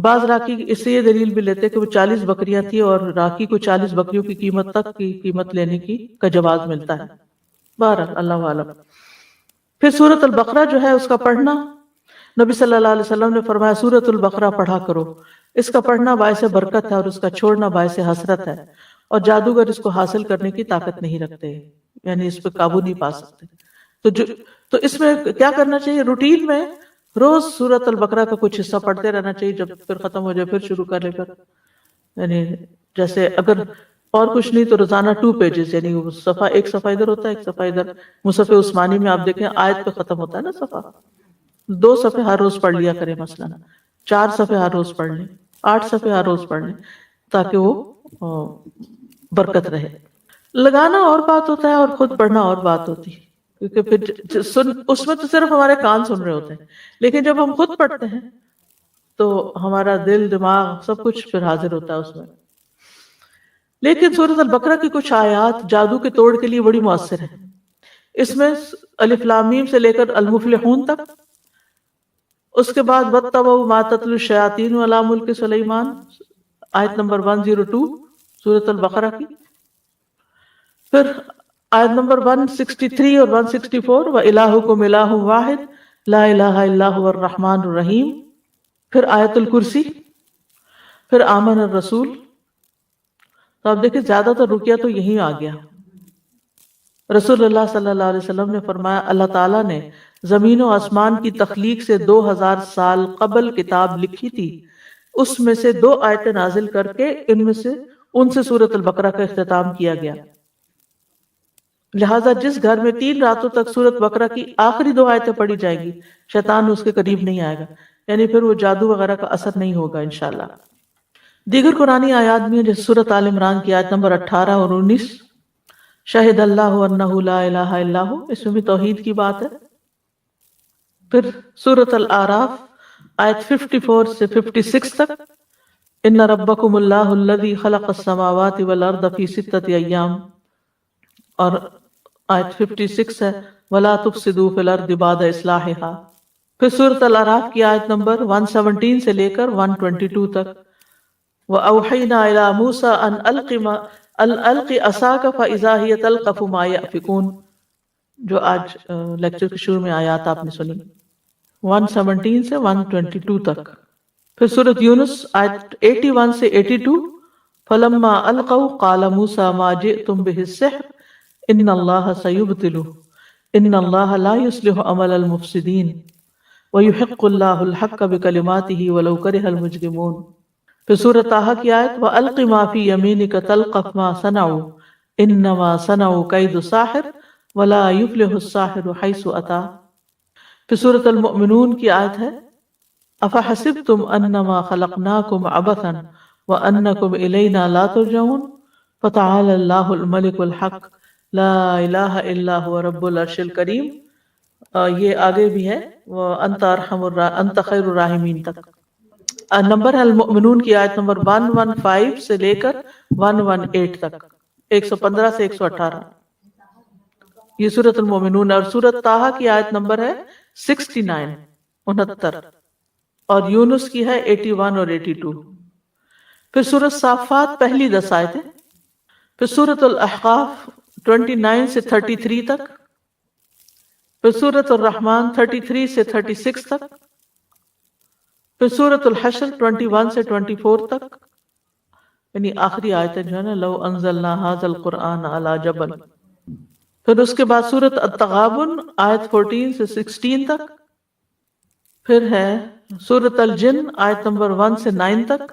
بعض راقی اس سے یہ دلیل بھی لیتے کہ وہ 40 بکریاں تھی اور راقی کو 40 بکریوں کی قیمت تک کی قیمت لینے کا جواز ملتا ہے۔ بہرحال اللہ عالم۔ پھر سورۃ البقرہ جو ہے اس کا پڑھنا نبی صلی اللہ علیہ وسلم نے فرمایا سورۃ البقرہ پڑھا کرو، اس کا پڑھنا باعث برکت ہے اور اس کا چھوڑنا باعث حسرت ہے، اور جادوگر اس کو حاصل کرنے کی طاقت نہیں رکھتے، یعنی اس پہ قابو نہیں پا سکتے۔ تو اس میں کیا کرنا چاہیے؟ روٹین میں روز سورۃ البقرہ کا کچھ حصہ پڑھتے رہنا چاہیے، جب پھر ختم ہو جائے پھر شروع کر لے کر، یعنی جیسے اگر اور کچھ نہیں تو روزانہ 2 پیجز، یعنی ایک صفحہ ادھر ہوتا ہے ایک صفحہ ادھر۔ مصحف عثمانی میں آپ دیکھیں آیت پہ ختم ہوتا ہے نا صفحہ، 2 صفحے ہر روز پڑھ لیا کریں، مثلا 4 صفحے ہر روز پڑھ لیں، 8 صفحے ہر روز پڑھ لیں، تاکہ وہ برکت رہے۔ لگانا اور بات ہوتا ہے اور خود پڑھنا اور بات ہوتی ہے، کیونکہ پھر اس میں تو صرف ہمارے کان سن رہے ہوتے ہیں، لیکن جب ہم خود پڑھتے ہیں تو ہمارا دل دماغ سب کچھ پھر حاضر ہوتا ہے اس میں۔ لیکن سورۃ البقرہ کی کچھ آیات جادو کے توڑ کے لیے بڑی مؤثر ہیں۔ اس میں الف لام میم سے لے کر المفلحون تک، اس کے بعد وَاتَّبَعُوا مَا تَتْلُو الشَّيَاطِينُ عَلَىٰ مُلْكِ سُلَيْمَانَ، آیت نمبر 102 سورۃ البقرہ کی، پھر آیت نمبر 163 اور 164 وَإِلَٰهُكُمْ إِلَٰهٌ وَاحِدٌ لَا إِلَٰهَ إِلَّا هُوَ الرَّحْمَٰنُ الرَّحِيمُ، پھر آیت الکرسی، پھر آمن الرسول۔ تو آپ دیکھیں زیادہ تر رکیہ تو یہی آ گیا۔ رسول اللہ صلی اللہ علیہ وسلم نے فرمایا اللہ تعالیٰ نے زمین و آسمان کی تخلیق سے 2000 سال قبل کتاب لکھی تھی، اس میں سے 2 آیتیں نازل کر کے ان سے سورۃ البقرہ کا اختتام کیا گیا۔ لہٰذا جس گھر میں 3 راتوں تک سورۃ بقرہ کی آخری 2 آیتیں پڑھی جائیں گی، شیطان اس کے قریب نہیں آئے گا، یعنی پھر وہ جادو وغیرہ کا اثر نہیں ہوگا انشاءاللہ۔ دیگر قرآنی آیات میں جیسے سورۃ آل عمران کی آیت نمبر 18 اور 19، شہد اللہ انہ لا الہ الا ہو، اس میں بھی توحید کی بات ہے۔ پھر سورۃ الاعراف آیت 54 سے 56 تک، ان ربکم اللہ الذی خلق السماوات والارض فی 6 ایام، اور آیت 56 ہے ولا تفسدوا فی الارض بعد اصلاحها۔ پھر سورۃ الاعراف کی آیت نمبر 117 سے لے کر 122 تک، وَأَوْحَيْنَا إِلَىٰ مُوسَىٰ أَنْ أَلْقِ عَصَاكَ فَإِذَا هِيَ تَلْقَفُ مَا يَأْفِكُونَ، جو آج لیکچر کے شروع میں آیات آپ نے سنی، 117 سے 122 تک۔ پھر سورۃ یونس آیت 81 سے 82، فَلَمَّا أَلْقَوْا قَالَ مُوسَىٰ مَا جِئْتُمْ بِهِ السِّحْرُ إِنَّ اللَّهَ سَيُبْطِلُهُ إِنَّ اللَّهَ لَا يُصْلِحُ عَمَلَ الْمُفْسِدِينَ وَيُحِقُّ اللَّهُ الْحَقَّ بِكَلِمَاتِهِ وَلَوْ كَرِهَ الْمُجْرِمُونَ۔ پھر سورۃ طٰہٰ کی آیت وَأَلْقِ مَا فِي يَمِينِكَ تَلْقَفْ مَا صَنَعُوا إِنَّمَا صَنَعُوا كَيْدُ سَاحِرٍ وَلَا يُفْلِحُ السَّاحِرُ حَيْثُ أَتَىٰ۔ پھر سورۃ المؤمنون کی آیت ہے أَفَحَسِبْتُمْ أَنَّمَا خَلَقْنَاكُمْ عَبَثًا وَأَنَّكُمْ إِلَيْنَا لَا تُرْجَعُونَ فَتَعَالَى اللَّهُ الْمَلِكُ الْحَقُّ لَا إِلَٰهَ إِلَّا هُوَ رَبُّ الْعَرْشِ الْكَرِيمُ۔ یہ آگے بھی ہے أَنْتَ خَيْرُ الرَّاحِمِينَ تک۔ نمبر ہے المؤمنون کی آیت نمبر 115 سے لے کر 118 تک، 115 سے 118، یہ سورۃ المؤمنون۔ اور سورۃ طٰہٰ کی آیت نمبر ہے 69 اور یونس کی ہے 81 اور 82۔ پھر سورۃ صافات پہلی 10 آیتیں، پھر سورۃ الاحقاف 29 سے 33 تک، پھر سورۃ الرحمن 33 سے 36 تک، پھر سورۃ الحشر 21 سے 24 تک، یعنی آخری آیتیں جو ہے نا لو انزلنا ھذا القرآن علی جبل۔ پھر اس کے بعد سورۃ التغابن آیت 14 سے 16 تک، پھر ہے سورۃ الجن آیت نمبر 1 سے 9 تک،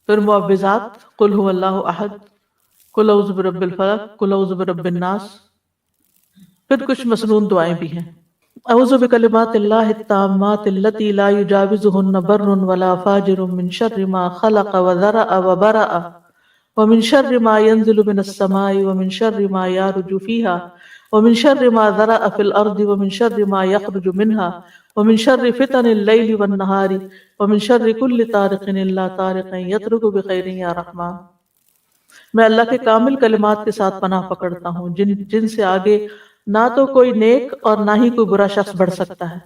پھر معوذات قل هو اللہ احد، قل اعوذ برب الفلق، قل اعوذ برب الناس، پھر کچھ مسنون دعائیں بھی ہیں۔ اعوذ بکلمات اللہ التامات التی لا یجاوزہن بر ولا فاجر من شر ما خلق وذرأ وبرأ ومن شر ما ينزل من السماء ومن شر ما يعرج فيها ومن شر ما ذرأ في الأرض ومن شر ما يخرج منها ومن شر فتن الليل والنهار ومن شر كل طارق إلا طارق يطرق بخير يا رحمن۔ میں اللہ کے کامل کلمات کے ساتھ پناہ پکڑتا ہوں جن سے آگے نہ تو کوئی نیک اور نہ ہی کوئی برا شخص بڑھ سکتا ہے،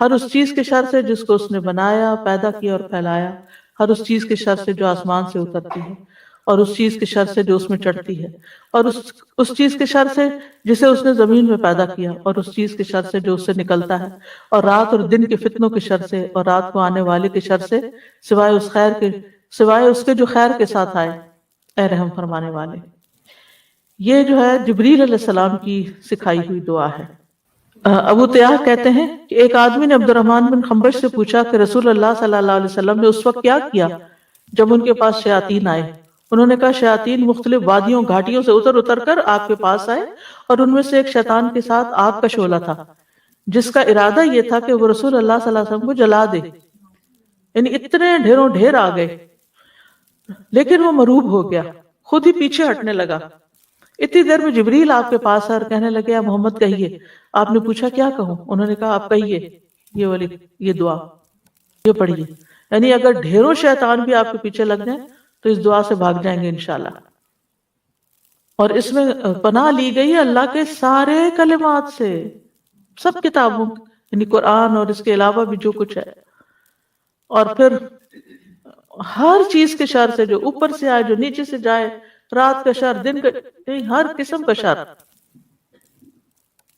ہر اس چیز کے شر سے جس کو اس نے بنایا، پیدا کیا اور پھیلایا، ہر اس چیز کے شر سے جو آسمان سے اترتی ہے، اور اس چیز کے شر سے جو اس میں چڑھتی ہے، اور اس چیز کے شر سے جسے اس نے زمین میں پیدا کیا، اور اس چیز کے شر سے جو اس سے نکلتا ہے، اور رات اور دن کے فتنوں کے شر سے، اور رات کو آنے والے کے شر سے، سوائے اس کے جو خیر کے ساتھ آئے، اے رحم فرمانے والے۔ یہ جو ہے جبریل علیہ السلام کی سکھائی ہوئی دعا ہے۔ ابو تیاح کہتے ہیں کہ ایک آدمی نے عبد الرحمن بن خنبش سے پوچھا کہ رسول اللہ صلی اللہ علیہ وسلم نے اس وقت کیا کیا جب ان کے پاس شیاطین آئے؟ انہوں نے کہا شیاطین مختلف وادیوں گھاٹیوں سے اتر کر آپ کے پاس آئے، اور ان میں سے ایک شیطان کے ساتھ آگ کا شعلہ تھا جس کا ارادہ یہ تھا کہ وہ رسول اللہ صلی اللہ علیہ وسلم کو جلا دے، یعنی اتنے ڈھیروں ڈھیر آ گئے، لیکن وہ مروب ہو گیا، خود ہی پیچھے ہٹنے لگا۔ اتنی دیر میں جبریل آپ کے پاس اور کہنے لگے یا محمد کہیے۔ آپ نے پوچھا کیا کہوں؟ انہوں نے کہا آپ کہیے یہ دعا، یہ پڑھیے، یعنی اگر ڈھیروں شیطان بھی آپ کے پیچھے لگ جائیں تو اس دعا سے بھاگ جائیں گے انشاءاللہ۔ اور اس میں پناہ لی گئی ہے اللہ کے سارے کلمات سے، سب کتابوں یعنی قرآن اور اس کے علاوہ بھی جو کچھ ہے، اور پھر ہر چیز کے شر سے، جو اوپر سے آئے، جو نیچے سے جائے، رات کا شر، دن کا، ہر قسم کا شر،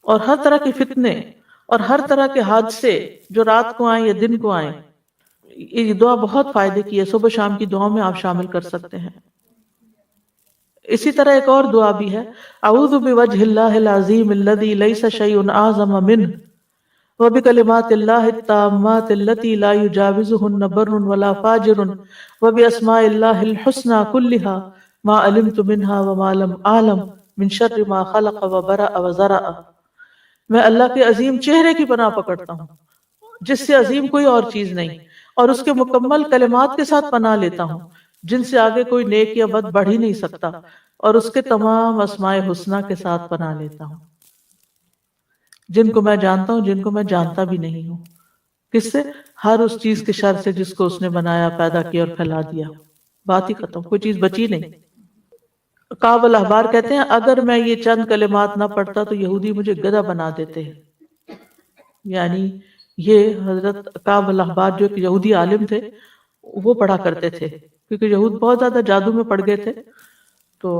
اور ہر طرح کے فتنے اور ہر طرح کے حادثے جو رات کو آئیں یا دن کو آئیں۔ یہ دعا بہت فائدے کی ہے، صبح شام کی دعاؤں میں آپ شامل کر سکتے ہیں۔ اسی طرح ایک اور دعا بھی ہے، اعوذ بوجہ اللہ العظیم الذی لیس شیء اعظم منہ وبکلمات اللہ التامات التي لا يجاوزهن بر ولا فاجر وباسماء اللہ الحسنى كلها ما علمت منها وما لم اعلم من شر ما خلق وبرأ وزرع۔ میں اللہ کے عظیم چہرے کی پناہ پکڑتا ہوں جس سے عظیم کوئی اور چیز نہیں، اور اس کے مکمل کلمات کے ساتھ پناہ لیتا ہوں جن سے آگے کوئی نیک یا بد بڑھ ہی نہیں سکتا، اور اس کے تمام اسماء حسنہ کے ساتھ پناہ لیتا ہوں، جن کو میں جانتا ہوں، جن کو میں جانتا بھی نہیں ہوں۔ کس سے؟ ہر اس چیز کے شر سے جس کو اس نے بنایا، پیدا کیا اور پھیلا دیا۔ بات ہی ختم، کوئی چیز بچی نہیں۔ کعب الاحبار کہتے ہیں اگر میں یہ چند کلمات نہ پڑھتا تو یہودی مجھے گدھا بنا دیتے ہیں، یعنی یہ حضرت کعب الاحبار جو ایک یہودی عالم تھے وہ پڑھا کرتے تھے، کیونکہ یہود بہت زیادہ جادو میں پڑ گئے تھے، تو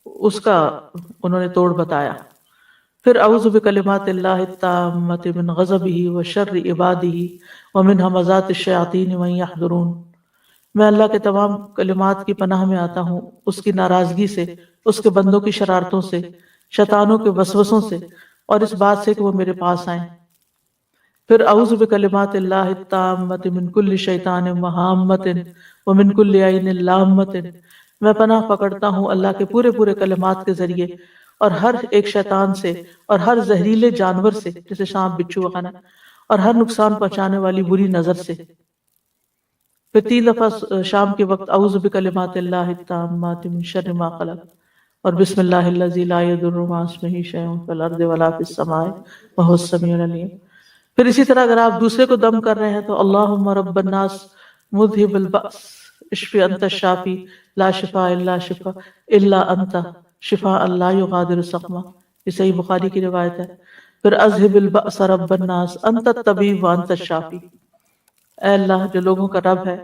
اس کا انہوں نے توڑ بتایا۔ پھر اعوذ بکلمات اللہ التامۃ من غضبہ وشر عبادہ ومن ھمزات الشیاطین وان یحضرون۔ میں اللہ کے تمام کلمات کی پناہ میں آتا ہوں اس کی ناراضگی سے، اس کے بندوں کی شرارتوں سے، شیطانوں کے وسوسوں سے، اور اس بات سے کہ وہ میرے پاس آئیں۔ پھر اعوذ بکلمات اللہ التامۃ من کل شیطان وہامۃ ومن کل عین لامۃ۔ میں پناہ پکڑتا ہوں اللہ کے پورے کلمات کے ذریعے اور ہر ایک شیطان سے اور ہر زہریلے جانور سے، جیسے سانپ، بچھو وغیرہ، اور ہر نقصان پہنچانے والی بری نظر سے۔ پھر 3 دفعہ شام کے وقت اعوذ بکلمات اللہ التامات من شر ما خلق، اور بسم اللہ الذی لا یضر مع اسمہ شیء فی الارض ولا فی السماء وهو السمیع العلیم۔ پھر اسی طرح اگر آپ دوسرے کو دم کر رہے ہیں تو اللہم رب الناس مذہب البأس اشفی انت الشافی لا شفاء الا شفاء الا انت شفاء لا یغادر سقما، یہ صحیح بخاری کی روایت ہے۔ پھر اذہب البأس رب الناس انت الطبیب وانت الشافی، اے اللہ جو لوگوں کا رب ہے،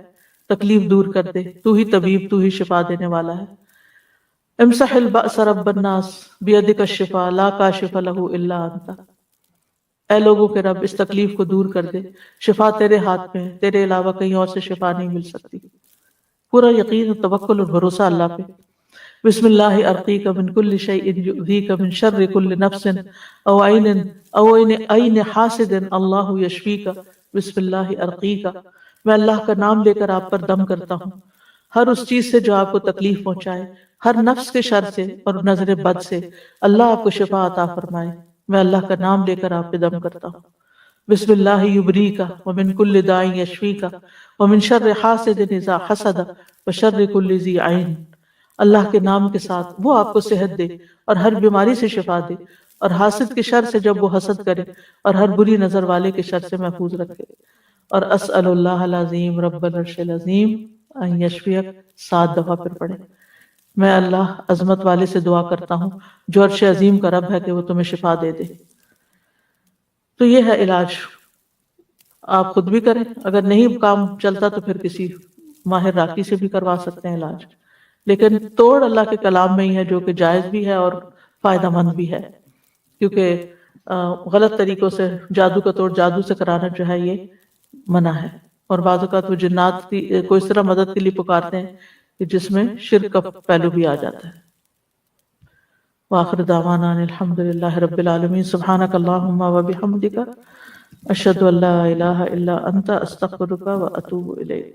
تکلیف دور کر دے، تو ہی طبیب، تو ہی شفا دینے والا ہے۔ امسح البأس رب الناس بیدک الشفاء لا کاشف له الا انت، اے لوگوں کے رب اس تکلیف کو دور کر دے، شفا تیرے ہاتھ میں، تیرے علاوہ کہیں اور سے شفا نہیں مل سکتی۔ پورا یقین اور توکل اور بھروسہ اللہ پہ۔ بسم اللہ ارقیک من کل شیء یؤذیک من شر کل نفس او عین حاسد اللہ یشفیک، بسم اللہ ارقیک، میں اللہ کا نام لے کر آپ پر دم کرتا ہوں ہر اس چیز سے جو آپ کو تکلیف پہنچائے، ہر نفس کے شر سے اور نظر بد سے، اللہ آپ کو شفا عطا فرمائے۔ میں اللہ کا نام لے کر آپ پہ دم کرتا ہوں۔ بسم اللہ یبریک ومن کل داء یشفیک ومن شر حاسد اذا حسد وشر کل ذی عین، اللہ کے نام کے ساتھ وہ آپ کو صحت دے اور ہر بیماری سے شفا دے، اور حاسد کے شر سے جب وہ حسد کرے، اور ہر بری نظر والے کے شر سے محفوظ رکھے۔ اور اسأل اللہ العظیم رب العرش العظیم ان یشفیک 7 دفعہ پھر پڑھے۔ میں اللہ عظمت والے سے دعا کرتا ہوں جو عرش عظیم کا رب ہے کہ وہ تمہیں شفا دے دے۔ تو یہ ہے علاج، آپ خود بھی کریں، اگر نہیں کام چلتا تو پھر کسی ماہر راقی سے بھی کروا سکتے ہیں علاج، لیکن توڑ اللہ کے کلام میں ہی ہے، جو کہ جائز بھی ہے اور فائدہ مند بھی ہے، کیونکہ غلط طریقوں سے جادو کا توڑ جادو سے کرانا جو ہے یہ منع ہے، اور بعض اوقات وہ جنات کو اس طرح مدد کے لیے پکارتے ہیں کہ جس میں شرک کا پہلو بھی آ جاتا ہے۔ وآخر دعوانا ان الحمد للہ رب العالمین، سبحانک اللہم وبحمدک، اشہد ان لا الہ الا انت، استغفرک واتوب الیک۔